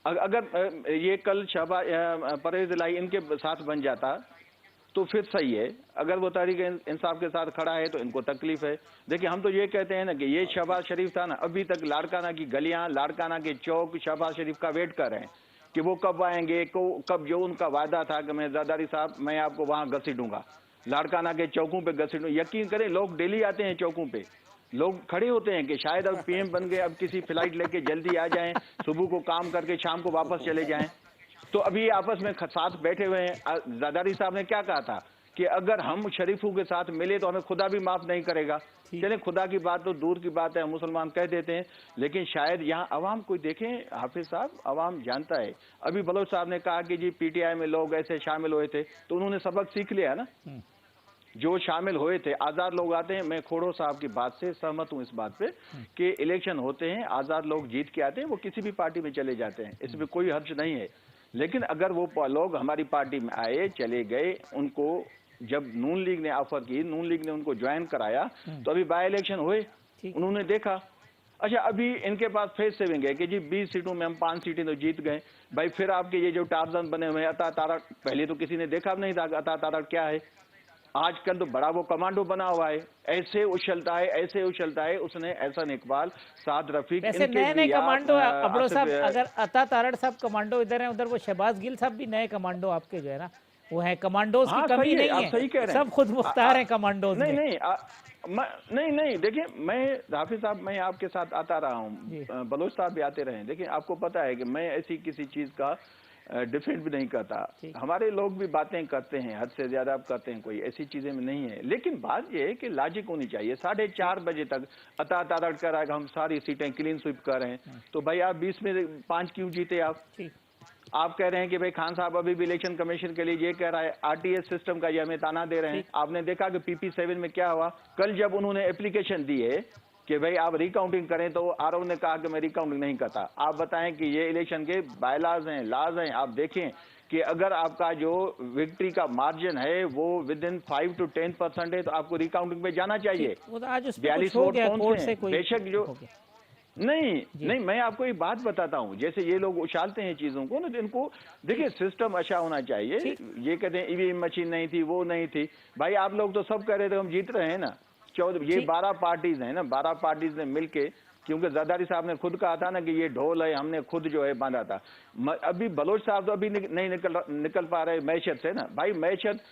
अगर ये कल शहबाज परवेज इलाही इनके साथ बन जाता तो फिर सही है, अगर वो तहरीक इंसाफ के साथ खड़ा है तो इनको तकलीफ है। देखिए, हम तो ये कहते हैं ना कि ये शहबाज शरीफ था ना, अभी तक लाड़काना की गलियां, लाड़काना के चौक शहबाज शरीफ का वेट कर रहे हैं कि वो कब आएंगे, कब जो उनका वादा था कि मैं जरदारी साहब मैं आपको वहां घसीटूंगा, लाड़काना के चौकों पे घसीटूंगा। यकीन करें, लोग डेली आते हैं चौकों पे, लोग खड़े होते हैं कि शायद अब PM बन गए, अब किसी फ्लाइट लेके जल्दी आ जाएं, सुबह को काम करके शाम को वापस चले जाएं। तो अभी आपस में साथ बैठे हुए हैं। जरदारी साहब ने क्या कहा था कि अगर हम शरीफों के साथ मिले तो हमें खुदा भी माफ नहीं करेगा। चले, खुदा की बात तो दूर की बात है, हम मुसलमान कह देते हैं, लेकिन शायद यहाँ अवाम कोई देखें, हाफिज साहब, अवाम जानता है। अभी बलोच साहब ने कहा कि जी PTI में लोग ऐसे शामिल हुए थे, तो उन्होंने सबक सीख लिया ना, जो शामिल हुए थे। आज़ाद लोग आते हैं, मैं खोड़ो साहब की बात से सहमत हूँ इस बात पे कि इलेक्शन होते हैं, आज़ाद लोग जीत के आते हैं, वो किसी भी पार्टी में चले जाते हैं, इसमें कोई हर्ज नहीं है। लेकिन अगर वो लोग हमारी पार्टी में आए, चले गए, उनको जब नून लीग ने ऑफर की, नून लीग ने उनको ज्वाइन कराया, तो अभी बाय इलेक्शन हुए, उन्होंने देखा, अच्छा अभी इनके पास फेस सेविंग है कि जी 20 सीटों में हम 5 सीटें तो जीत गए। भाई फिर आपके ये जो टार्जन बने हुए हैं, अता तारक, पहले तो किसी ने देखा भी नहीं था अता तारक क्या है, आजकल तो बड़ा वो कमांडो बना हुआ है, ऐसे उछलता है, ऐसे उछलता है। उसने एहसन इकबाल, साद रफीक, वैसे नए कमांडो अब्रो साहब, अगर अता तारड़ साहब कमांडो इधर हैं, उधर वो शहबाज गिल साहब भी नए कमांडो आपके जो है ना वो है, कमांडोज की कमी नहीं है, सही कह रहे हैं, सब खुद मुख्तार हैं कमांडोज में। नहीं देखिए, मैं हाफिज साहब, मैं आपके साथ आता रहा हूँ, बलोच साहब भी आते रहे, लेकिन आपको पता है कि मैं ऐसी किसी चीज का डिफेंड भी नहीं करता। हमारे लोग भी बातें करते हैं, हद से ज्यादा करते हैं, कोई ऐसी चीजें में नहीं है, लेकिन बात यह है कि लॉजिक होनी चाहिए। 4:30 बजे तक अता तारड़ कर रहा है कि हम सारी सीटें क्लीन स्वीप कर रहे हैं, तो भाई आप 20 में 5 क्यों जीते? आप कह रहे हैं कि भाई खान साहब अभी भी इलेक्शन कमीशन के लिए ये कह रहा है, RTS सिस्टम का ये हमें ताना दे रहे हैं। आपने देखा कि PP7 में क्या हुआ कल, जब उन्होंने एप्लीकेशन दी है कि भाई आप रिकाउंटिंग करें, तो RO ने कहा कि मैं रिकाउंटिंग नहीं करता। आप बताएं कि ये इलेक्शन के बायलाज हैं, लाज हैं, आप देखें कि अगर आपका जो विक्ट्री का मार्जिन है वो विद इन 5 to 10% है, तो आपको रिकाउंटिंग पे जाना चाहिए। 42 वोट कौन से? बेशक जो नहीं, मैं आपको एक बात बताता हूँ, जैसे ये लोग उछालते हैं चीजों को ना, तो इनको देखिए सिस्टम अच्छा होना चाहिए। ये कहते हैं EVM मशीन नहीं थी, वो नहीं थी, भाई आप लोग तो सब कह रहे थे हम जीत रहे हैं ना। 14 ये 12 पार्टीज हैं ना, 12 पार्टीज ने मिलके, क्योंकि जरदारी साहब ने खुद कहा था ना कि ये ढोल है, हमने खुद जो है बांधा था। अभी बलोच साहब तो अभी नहीं निकल पा रहे मैशत से ना। भाई मैशत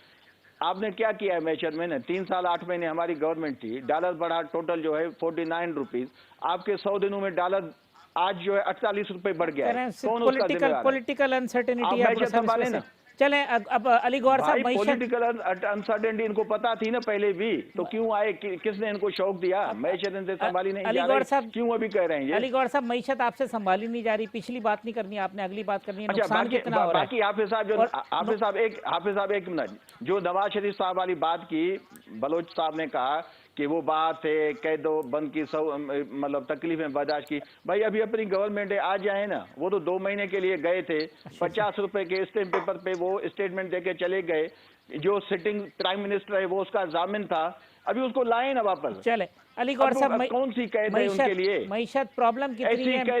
आपने क्या किया है मैशत में ना? 3 साल 8 महीने हमारी गवर्नमेंट थी, डॉलर बढ़ा, टोटल जो है 49 रुपीज। आपके 100 दिनों में डॉलर आज जो है 48 रुपए बढ़ गया है। कौन उसका जिम्मेदार है? पॉलिटिकल अनसर्टेनिटी आप मैशत संभाले ना। चले अब अली गौहर साहब, भाई पॉलिटिकल अनसर्टेनिटी इनको पता थी ना पहले भी, तो क्यों आए? किसने इनको शौक दिया? मैशत इनसे संभाली नहीं अली जा गौहर रही, साहब, क्यों अभी कह रहे हैं ये? अली गौहर साहब, मईशत आपसे संभाली नहीं जा रही, पिछली बात नहीं करनी आपने, अगली बात करनी है, अच्छा, नुकसान कितना हो रहा है। बाकी हाफिज साहब जो हाफिज साहब एक मिनट, जो नवाज शरीफ साहब वाली बात की, बलोच साहब ने कहा कि वो बात है कैदो बंद की मतलब तकलीफें बर्दाश्त की। भाई अभी अपनी गवर्नमेंट है, आ जाए ना। वो तो 2 महीने के लिए गए थे, 50 रुपए के स्टैम्प पेपर पे वो स्टेटमेंट देके चले गए। जो सिटिंग प्राइम मिनिस्टर है वो उसका जामिन था, अभी उसको लाए ना वापस। चले अली गौहर साहब, कौन सी कैद है उनके लिए? मईशत प्रॉब्लम कितनी है?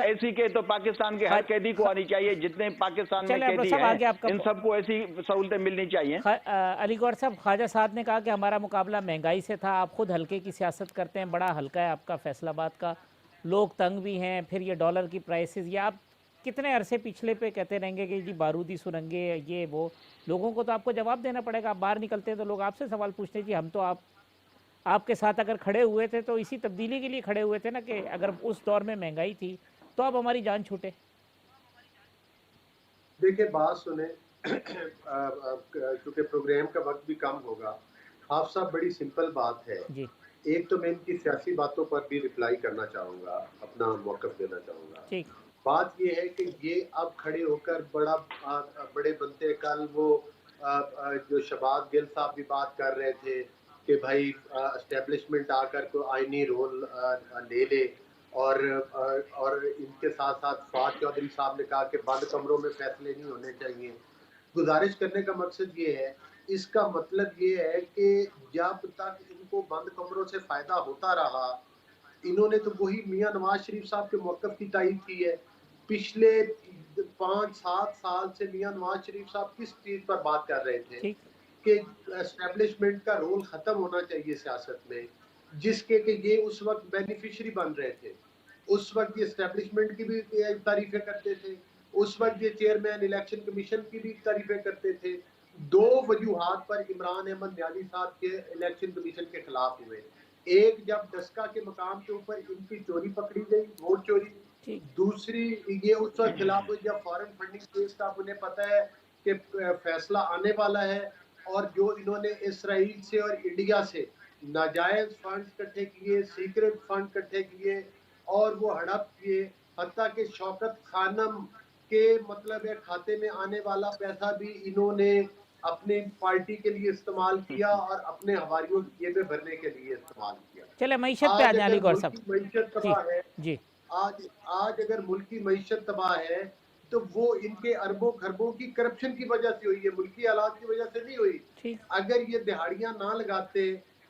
ऐसी कैद तो पाकिस्तान के हर कैदी को आनी चाहिए, जितने पाकिस्तान में कैदी हैं इन सबको ऐसी सहूलतें मिलनी चाहिए। अली गौहर साहब, ख्वाजा साहब ने कहा कि हमारा मुकाबला महंगाई से था। आप खुद हल्के की सियासत करते हैं, बड़ा हल्का है आपका फैसलाबाद का, लोग तंग भी हैं, फिर ये डॉलर की प्राइसेस, ये आप कितने अरसे पिछले पे कहते रहेंगे कि जी बारूदी सुरंगे ये वो? लोगों को तो आपको जवाब देना पड़ेगा। आप बाहर निकलते हैं तो लोग आपसे सवाल पूछते हैं जी हम तो आपके साथ अगर खड़े हुए थे तो इसी तब्दीली के लिए खड़े हुए थे ना, कि अगर उस दौर में महंगाई थी तो अब हमारी जान छूटे। देखिए बात सुने, क्योंकि प्रोग्राम का वक्त भी कम होगा। आप साहब, बड़ी सिंपल बात है जी। एक तो मैं इनकी सियासी बातों पर भी रिप्लाई करना चाहूँगा, अपना मौक़िफ़ देना चाहूँगा। ठीक। बात ये है कि ये अब खड़े होकर बड़े बनते, कल वो जो शहबाज गिल साहब भी बात कर रहे थे कि भाई एस्टेब्लिशमेंट आकर को आईनी रोल ले ले, और इनके साथ साथ फवाद चौधरी साहब ने कहा कि बंद कमरों में फैसले नहीं होने चाहिए। गुजारिश करने का मकसद ये है, इसका मतलब ये है कि जब तक इनको बंद कमरों से फ़ायदा होता रहा, इन्होंने तो वही मियाँ नवाज शरीफ साहब के मौक़िफ़ की तायीद की है। पिछले 5-7 साल से मियाँ नवाज शरीफ साहब किस चीज़ पर बात कर रहे थे कि एस्टेब्लिशमेंट का रोल ख़त्म होना चाहिए सियासत में, जिसके कि ये उस वक्त बेनिफिशरी बन रहे थे। उस वक्त ये एस्टेब्लिशमेंट की भी तारीफ़ें करते थे, उस वक्त ये चेयरमैन इलेक्शन कमीशन की भी तारीफ़ें करते थे। 2 वजूहात पर इमरान अहमद न्याजी साहब के इलेक्शन कमीशन के खिलाफ हुए। एक, जब डस्का के मकाम के ऊपर इनकी चोरी पकड़ी गई, वोट चोरी। दूसरी, ये उस वक्त खिलाफ हुई जब फॉरेन फंडिंग केस का उन्हें पता है कि फैसला आने वाला है, और जो इन्होंने इसराइल से और इंडिया से नाजायज फंड इकट्ठे किए, सीक्रेट फंड इकट्ठे किए और वो हड़प किए, हत्ता के शौकत खानम के मतलब है खाते में आने वाला पैसा भी इन्होंने अपनी पार्टी के लिए इस्तेमाल किया और अपने हवारियों की जेबें भरने के लिए इस्तेमाल किया। चले मईशत पे आ जाए अली गौहर साहब। मईशत तबाह है जी। आज अगर मुल्क की मईशत तबाह है तो वो इनके अरबों खरबों की करप्शन की वजह से हुई है, मुल्की हालात की वजह से नहीं हुई। अगर ये दिहाड़ियां ना लगाते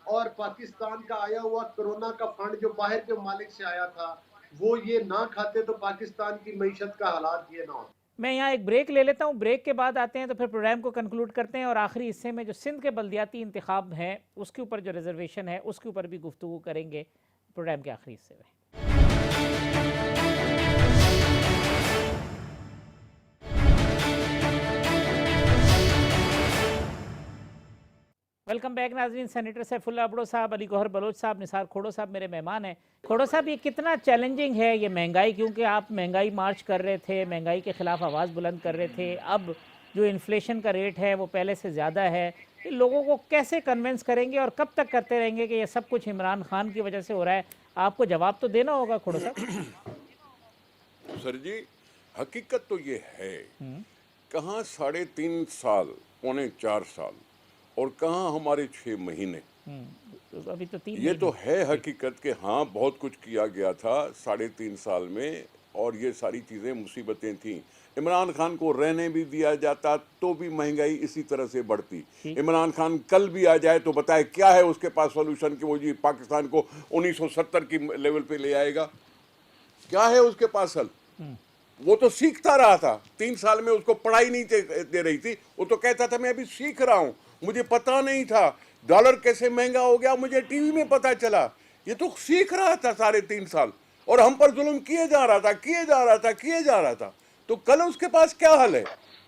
और पाकिस्तान का आया हुआ कोरोना का फंड जो बाहर के मालिक से आया था वो ये ना खाते तो पाकिस्तान की मईशत का हालात ये ना हो। मैं यहाँ एक ब्रेक ले लेता हूँ, ब्रेक के बाद आते हैं तो फिर प्रोग्राम को कंक्लूड करते हैं, और आखिरी हिस्से में जो सिंध के बल्दियाती इंतखाब हैं उसके ऊपर जो रिजर्वेशन है उसके ऊपर भी गुफ्तगू करेंगे प्रोग्राम के आखिरी हिस्से में। वेलकम बैक नाज़रीन। सेनेटर सैफुल्लाह अबड़ो साहब, अली गौहर बलोच साहब, निसार खोड़ो साहब मेरे मेहमान हैं। खोड़ो साहब, ये कितना चैलेंजिंग है ये महंगाई, क्योंकि आप महंगाई मार्च कर रहे थे, महंगाई के ख़िलाफ़ आवाज़ बुलंद कर रहे थे, अब जो इन्फ्लेशन का रेट है वो पहले से ज़्यादा है, लोगों को कैसे कन्विंस करेंगे और कब तक करते रहेंगे कि ये सब कुछ इमरान खान की वजह से हो रहा है? आपको जवाब तो देना होगा खोड़ो साहब। सर जी, हकीकत तो ये है, कहाँ 3.5 साल, 3.25 साल, और कहाँ हमारे 6 महीने। अभी तो 3 ये तो है हकीकत कि हाँ बहुत कुछ किया गया था 3.5 साल में, और ये सारी चीज़ें मुसीबतें थीं। इमरान खान को रहने भी दिया जाता तो भी महंगाई इसी तरह से बढ़ती। इमरान खान कल भी आ जाए तो बताए क्या है उसके पास सोल्यूशन कि वो जी पाकिस्तान को 1970 की लेवल पे ले आएगा? क्या है उसके पास हल? वो तो सीखता रहा था। 3 साल में उसको पढ़ाई नहीं दे रही थी, वो तो कहता था मैं अभी सीख रहा हूँ, मुझे पता नहीं था डॉलर कैसे महंगा हो गया, मुझे टीवी में पता चला। ये तो सीख रहा था 3.5 साल, और हम पर जुल्म किए जा रहा था। तो कल उसके पास क्या हल है?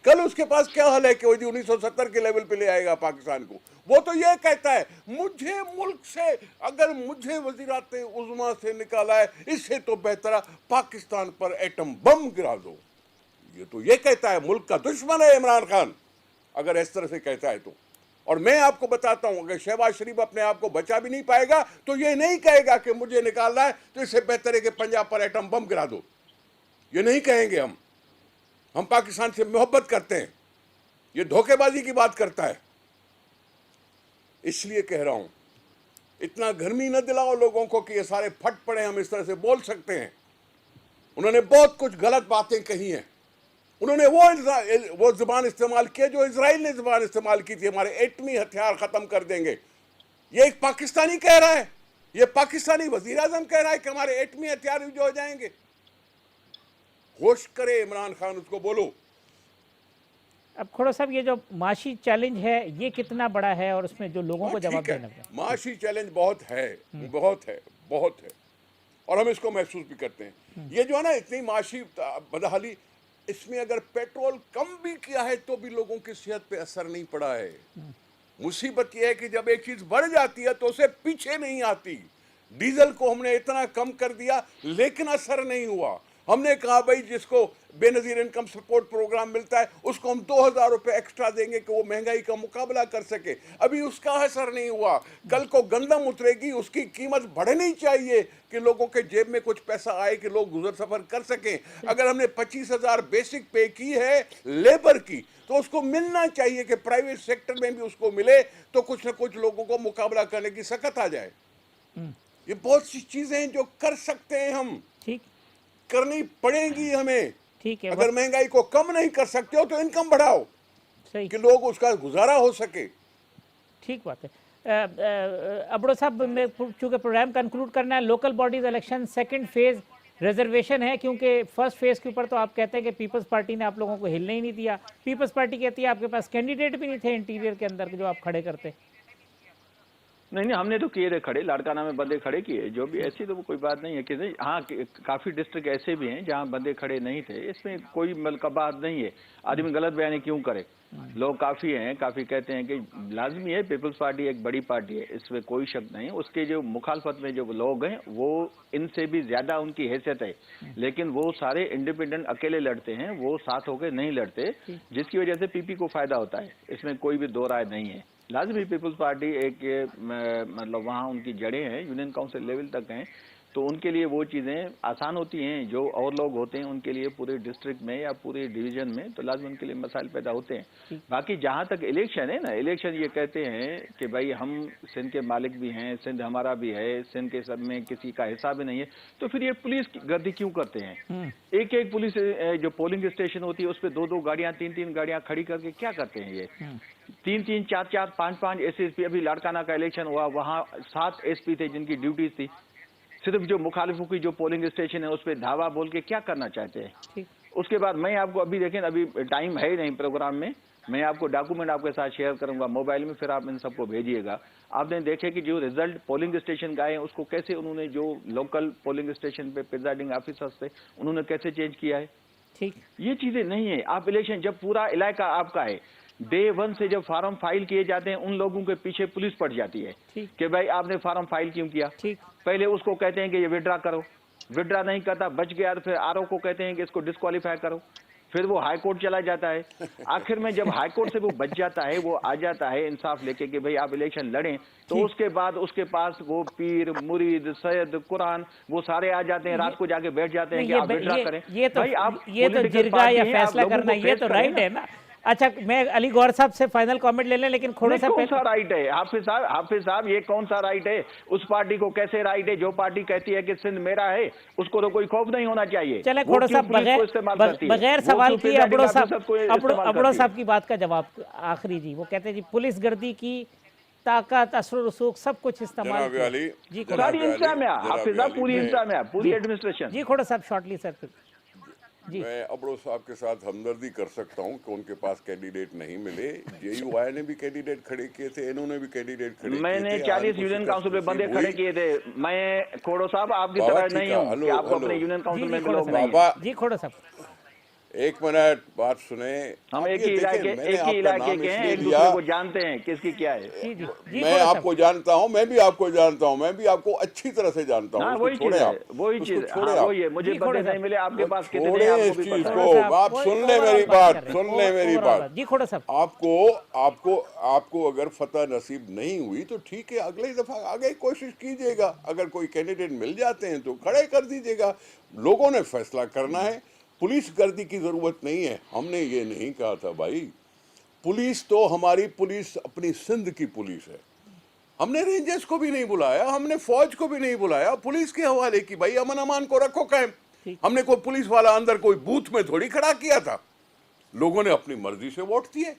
कल उसके पास क्या हल है कि वो 1970 के लेवल पे ले आएगा पाकिस्तान को? वो तो ये कहता है मुझे मुल्क से, अगर मुझे वज़ीरात उज़्मा से निकाला है, इससे तो बेहतर है पाकिस्तान पर एटम बम गिरा दो। ये तो ये कहता है, मुल्क का दुश्मन है इमरान खान अगर इस तरह से कहता है तो। और मैं आपको बताता हूं, अगर शहबाज शरीफ अपने आप को बचा भी नहीं पाएगा तो ये नहीं कहेगा कि मुझे निकालना है तो इससे बेहतर है कि पंजाब पर एटम बम गिरा दो। ये नहीं कहेंगे हम पाकिस्तान से मोहब्बत करते हैं। ये धोखेबाजी की बात करता है। इसलिए कह रहा हूं, इतना गर्मी न दिलाओ लोगों को कि ये सारे फट पड़े, हम इस तरह से बोल सकते हैं। उन्होंने बहुत कुछ गलत बातें कही हैं। उन्होंने वो जुबान इस्तेमाल किया जो इजराइल ने जुबान इस्तेमाल की थी, हमारे एटमी हथियार खत्म कर देंगे। ये एक पाकिस्तानी कह रहा है, ये पाकिस्तानी वजीर आजम कह रहा है कि हमारे एटमी हथियार यूज हो जाएंगे। होश करे इमरान खान, उसको बोलो। अब खोड़ो साहब, ये जो माशी चैलेंज है ये कितना बड़ा है और उसमें जो लोगों को जवाब देना है? माशी चैलेंज बहुत है, बहुत है, बहुत है, और हम इसको महसूस भी करते हैं। ये जो है ना इतनी माशी बदहाली, इसमें अगर पेट्रोल कम भी किया है तो भी लोगों की सेहत पे असर नहीं पड़ा है। मुसीबत यह है कि जब एक चीज बढ़ जाती है तो उसे पीछे नहीं आती। डीजल को हमने इतना कम कर दिया लेकिन असर नहीं हुआ। हमने कहा भाई जिसको बेनजीर इनकम सपोर्ट प्रोग्राम मिलता है उसको हम 2000 रुपए एक्स्ट्रा देंगे कि वो महंगाई का मुकाबला कर सके, अभी उसका असर नहीं हुआ। कल को गंदम उतरेगी, उसकी कीमत बढ़नी चाहिए कि लोगों के जेब में कुछ पैसा आए कि लोग गुजर सफर कर सकें। अगर हमने 25,000 बेसिक पे की है लेबर की तो उसको मिलना चाहिए कि प्राइवेट सेक्टर में भी उसको मिले तो कुछ ना कुछ लोगों को मुकाबला करने की सकत आ जाए। ये बहुत सी चीजें हैं जो कर सकते हैं हम, ठीक करनी पड़ेगी हमें। ठीक है, अगर महंगाई को कम नहीं कर सकते हो तो इनकम बढ़ाओ सही कि लोग उसका गुजारा हो सके। ठीक बात है। अबड़ो साहब, मैं चूंकि प्रोग्राम कंक्लूड करना है, local bodies election second phase reservation है, क्योंकि फर्स्ट फेज के ऊपर तो आप कहते हैं कि पीपल्स पार्टी ने आप लोगों को हिलने ही नहीं दिया। पीपल्स पार्टी कहती है आपके पास कैंडिडेट भी नहीं थे इंटीरियर के अंदर जो आप खड़े करते। नहीं, हमने तो किए थे खड़े, लाड़काना में बंदे खड़े किए, जो भी ऐसी तो कोई बात नहीं है कि नहीं। हाँ, काफी डिस्ट्रिक्ट ऐसे भी हैं जहाँ बंदे खड़े नहीं थे, इसमें कोई बात नहीं है। आदमी गलत बयानी क्यों करे? लोग काफी हैं, काफी कहते हैं कि लाजमी है, पीपल्स पार्टी एक बड़ी पार्टी है, इसमें कोई शक नहीं। उसके जो मुखालफत में जो लोग हैं वो इनसे भी ज्यादा उनकी हैसियत है, लेकिन वो सारे इंडिपेंडेंट अकेले लड़ते हैं, वो साथ होकर नहीं लड़ते, जिसकी वजह से पीपी को फायदा होता है। इसमें कोई भी दो राय नहीं है। लाजमी पीपल्स पार्टी एक मतलब वहाँ उनकी जड़ें हैं, यूनियन काउंसिल लेवल तक हैं, तो उनके लिए वो चीज़ें आसान होती हैं। जो और लोग होते हैं उनके लिए पूरे डिस्ट्रिक्ट में या पूरे डिवीजन में तो लाजमी उनके लिए मसाइल पैदा होते हैं। बाकी जहाँ तक इलेक्शन है ना, इलेक्शन ये कहते हैं कि भाई हम सिंध के मालिक भी हैं, सिंध हमारा भी है, सिंध के सब में किसी का हिस्सा भी नहीं है, तो फिर ये पुलिस गर्दी क्यों करते हैं? एक एक पुलिस जो पोलिंग स्टेशन होती है उस पर 2-2 गाड़ियाँ 3-3 गाड़ियाँ खड़ी करके क्या करते हैं? ये 3-3, 4-4, 5-5 एसएसपी। अभी लाड़काना का इलेक्शन हुआ, वहाँ 7 एसपी थे जिनकी ड्यूटीज थी। सिर्फ जो मुखालिफों की जो पोलिंग स्टेशन है उस पर धावा बोल के क्या करना चाहते हैं? उसके बाद मैं आपको अभी देखें, अभी टाइम है नहीं प्रोग्राम में, मैं आपको डॉक्यूमेंट आपके साथ शेयर करूंगा मोबाइल में, फिर आप इन सबको भेजिएगा। आपने देखे कि जो रिजल्ट पोलिंग स्टेशन का है उसको कैसे उन्होंने, जो लोकल पोलिंग स्टेशन पे प्रिजाइडिंग ऑफिसर्स थे उन्होंने कैसे चेंज किया है। ठीक, ये चीजें नहीं है। आप इलेक्शन, जब पूरा इलाका आपका है, डे 1 से जब फार्म फाइल किए जाते हैं उन लोगों के पीछे पुलिस पड़ जाती है कि भाई आपने फार्म फाइल क्यों किया। पहले उसको कहते हैं कि ये विड्रा करो, विड्रा नहीं करता, बच गया तो फिर आरओ को कहते हैं कि इसको डिस्क्वालीफाई करो, फिर वो हाई कोर्ट चला जाता है। आखिर में जब हाई कोर्ट से वो बच जाता है, वो आ जाता है इंसाफ लेके कि भाई आप इलेक्शन लड़ें, तो उसके बाद उसके पास वो पीर, मुरीद, सैयद, कुरान वो सारे आ जाते हैं, रात को जाके बैठ जाते हैं कि आप विड्रा करें। ये तो जिरगा या फैसला करना, ये तो राइट है ना। अच्छा, मैं अली गौर साहब से फाइनल कमेंट ले लें, लेकिन थोड़ा सा कौन सा राइट है हाफिज साहब, ये कौन सा राइट है? उस पार्टी को कैसे राइट है? जो पार्टी कहती है कि सिंध मेरा है उसको तो कोई खौफ नहीं होना चाहिए। चले खोड़ो साहब, बगैर सवाल किए अबड़ो साहब की बात का जवाब आखिरी जी, वो कहते हैं जी पुलिस गर्दी की ताकत, असर रसूख सब कुछ इस्तेमाल जी, सारी इंतजामिया हाफिज साहब, पूरी इंतजामिया, पूरी एडमिनिस्ट्रेशन। जी खोड़ो साहब शॉर्टली सर। मैं अबड़ो साहब के साथ हमदर्दी कर सकता हूं कि उनके पास कैंडिडेट नहीं मिले। जेयूआई ने भी कैंडिडेट खड़े किए थे, इन्होंने भी कैंडिडेट खड़े किए थे। मैंने 40 यूनियन काउंसिल में बंदे खड़े किए थे। मैं खोड़ो साहब आपकी तरह नहीं हूं कि आपको अपने यूनियन काउंसिल में जी खोड़ो साहब। एक मिनट बात सुने। हम आप एक ये ही देखें, इलाके मैंने आपका के नाम हैं, इसलिए एक लिया। दूसरे को जानते हैं किसकी क्या है। जी जी जी मैं खोड़ा साहब। आपको जानता हूं, मैं भी आपको जानता हूं, मैं भी आपको अच्छी तरह से जानता हूं। हाँ उसको वही चीज छोड़े है, आप, वही उसको चीज, छोड़े हाँ आप, वही है। मुझे जी, बंदे खोड़ा नहीं साहब। मिले, आपके वो पास कितने हैं छोड़े आपको इस भी चीज पता को। है। खोड़ा साहब, आप वो सुन ले ओवरऑल मेरी बात बात, कर रहे हैं, सुन ले मेरी ओवरऑल बात। बात। जी खोड़ा साहब। आपको आपको आपको अगर फतह नसीब नहीं हुई तो ठीक है, अगली दफा आगे कोशिश कीजिएगा। अगर कोई कैंडिडेट मिल जाते हैं तो खड़े कर दीजिएगा। लोगों ने फैसला करना है। पुलिस गर्दी की जरूरत नहीं है। हमने ये नहीं कहा था भाई। पुलिस तो हमारी पुलिस अपनी सिंध की पुलिस है। हमने रेंजर्स को भी नहीं बुलाया, हमने फौज को भी नहीं बुलाया, पुलिस के हवाले की भाई अमन अमान को रखो कायम। ठीक। हमने कोई पुलिस वाला अंदर कोई बूथ में थोड़ी खड़ा किया था। लोगों ने अपनी मर्जी से वोट दिए,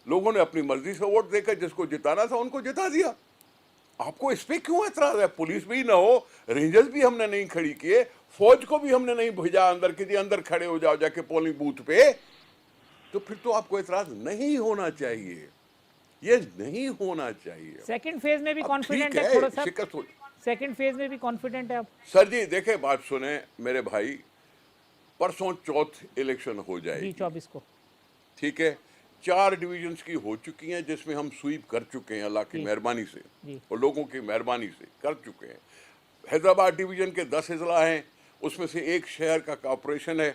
लोगों ने अपनी मर्जी से वोट देकर जिसको जिताना था उनको जिता दिया। आपको इस पे क्यों एतराज है? पुलिस भी ना हो, रेंजर्स भी हमने नहीं खड़ी किए, फौज को भी हमने नहीं भेजा अंदर कि जी अंदर खड़े हो जाओ जाके पोलिंग बूथ पे। तो फिर तो आपको एतराज नहीं होना चाहिए, ये नहीं होना चाहिए। सेकंड फेज में भी अब ठीक कॉन्फिडेंट है है, खोड़ा साहब? शिकस्त हो। सेकंड फेज में भी कॉन्फिडेंट है आप? सर जी देखे, बात सुने मेरे भाई, परसों चौथ इलेक्शन हो जी जाएगी, 24 को। ठीक है। 4 डिवीजन्स की हो चुकी हैं जिसमें हम स्वीप कर चुके हैं अल्लाह की जी। मेहरबानी से जी। और लोगों की मेहरबानी से कर चुके हैं। हैदराबाद डिवीजन के 10 अजला हैं, उसमें से एक शहर का कॉरपोरेशन है।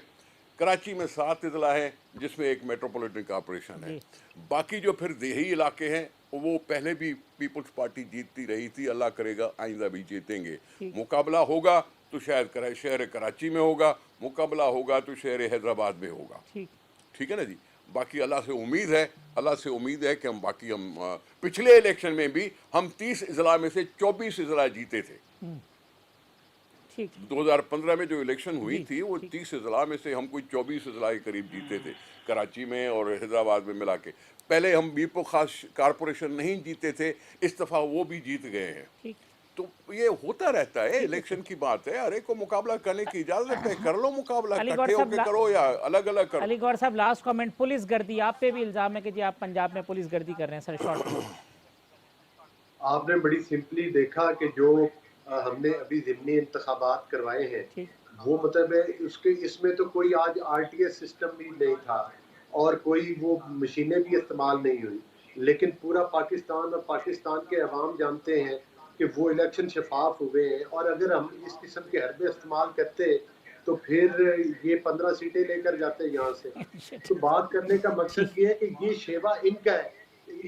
कराची में 7 अजला हैं जिसमें एक मेट्रोपॉलिटन कॉरपोरेशन है। जी। बाकी जो फिर देही इलाके हैं वो पहले भी पीपल्स पार्टी जीतती रही थी, अल्लाह करेगा आइंदा भी जीतेंगे। ठीक। मुकाबला होगा तो शायद शहर कराची में होगा, मुकाबला होगा तो शहर हैदराबाद में होगा। ठीक। ठीक है ना जी। बाकी अल्लाह से उम्मीद है, अल्लाह से उम्मीद है कि हम पिछले इलेक्शन में भी हम 30 अजला में से 24 अजला जीते थे। ठीक। 2015 में जो इलेक्शन हुई जी, थी वो ठीक। 30 अजला में से हम कोई 24 अजला के करीब जीते थे, कराची में और हैदराबाद में मिला के। पहले हम बीपो खास कारपोरेशन नहीं जीते थे, इस दफ़ा वो भी जीत गए हैं। ठीक। तो ये होता रहता है, इलेक्शन की बात है। अरे को मुकाबला करने की इजाजत है, कर लो मुकाबला, अली गौर इकट्ठे साहब होकर करो या अलग अलग करो। अली गौर साहब लास्ट कमेंट, पुलिस गर्दी, आप पे भी इल्जाम है कि जी आप पंजाब में पुलिस गर्दी कर रहे हैं सर, शॉर्ट में। आपने बड़ी सिंपली देखा कि जो हमने अभी ज़िमनी इंतखाबात करवाए हैं, ठीक। वो मतलब है उसके इसमें तो कोई आज आरटीएस सिस्टम भी नहीं था और कोई वो मशीनें भी इस्तेमाल नहीं हुई, लेकिन पूरा पाकिस्तान और पाकिस्तान के अवाम जानते हैं कि वो इलेक्शन शफाफ हुए हैं। और अगर हम इस किस्म के हरबे इस्तेमाल करते तो फिर ये 15 सीटें लेकर जाते यहाँ से। तो बात करने का मकसद ये है कि ये शेवा इनका है।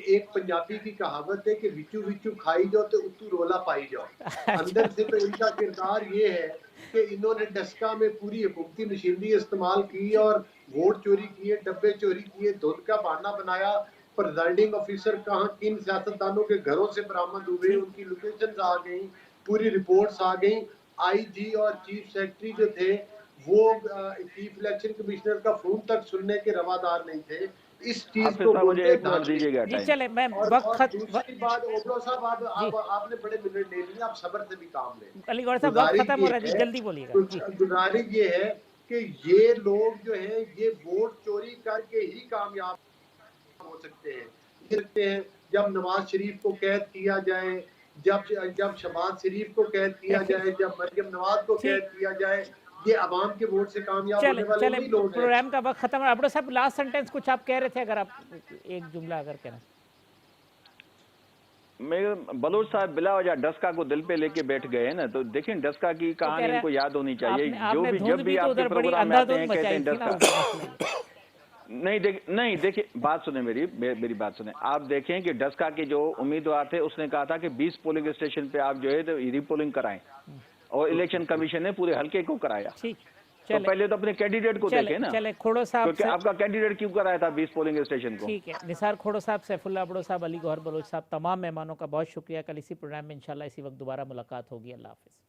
एक पंजाबी की कहावत है कि विचू विचू खाई जाओ तो उतू रोला पाई जाओ। अंदर से तो इनका किरदार ये है कि इन्होंने डस्का में पूरी हुकूमती मशीनरी इस्तेमाल की और वोट चोरी किए, डब्बे चोरी किए, धुंध का बहाना बनाया। प्रिजाइडिंग ऑफिसर कहाँ किन सियासतदानों के घरों से बरामद हुए, उनकी लोकेशंस आ गई, पूरी रिपोर्ट्स आ गई। आईजी और चीफ सेक्रेटरी जो थे वो चीफ इलेक्शन कमिश्नर का फोन तक सुनने के रवादार नहीं थे। इस चीज हाफिज को साहब मुझे बोलते एक मिनट दीजिएगा जी टाइम। चले मैं और दूसरी बात ओबरो साहब, आपने बड़े मिनट ले लिए, आप सब्र से भी काम लें। अली गौर साहब वक्त खत्म हो रहा है जी, जल्दी बोलिएगा जी। गुजारिश ये है कि ये लोग जो है ये वोट चोरी करके ही कामयाब हो सकते हैं। जब नवाज शरीफ को कैद किया जाए, जब शहबाज शरीफ को कैद किया जाए, जब मरियम नवाज को कैद किया जाए, ये अवाम के वोट से कामयाब होने वाले नहीं लोग हैं। प्रोग्राम का वक्त खत्म है। अब्दुल साहब लास्ट सेंटेंस कुछ आप कह रहे थे, अगर आप एक जुमला अगर कहना। मैं बलोच साहब बिला वजह डस्का को दिल पे लेके बैठ गए हैं ना, तो देखें डस्का की कहानी इनको याद होनी चाहिए। जो भी जब भी आपके प्रोग्राम में आते हैं कहते हैं डस्का। नहीं देखिए बात सुने, मेरी बात सुने। आप देखें कि डस्का के जो उम्मीदवार थे उसने कहा था कि 20 पोलिंग स्टेशन पे आप जो है तो रीपोलिंग कराएं, और इलेक्शन कमीशन ने पूरे हल्के को कराया। ठीक। तो पहले तो अपने कैंडिडेट को देखें ना। चले खोड़ो साहब, क्योंकि आपका कैंडिडेट क्यों कराया था 20 पोलिंग स्टेशन को। ठीक है। निसार खोड़ो साहब, सैफुल्लाह अब्दो साहब, अली गौहर बलोच साहब, तमाम मेहमानों का बहुत शुक्रिया। कल इसी प्रोग्राम में इंशाल्लाह इसी वक्त दोबारा मुलाकात होगी। अल्लाह हाफिज़।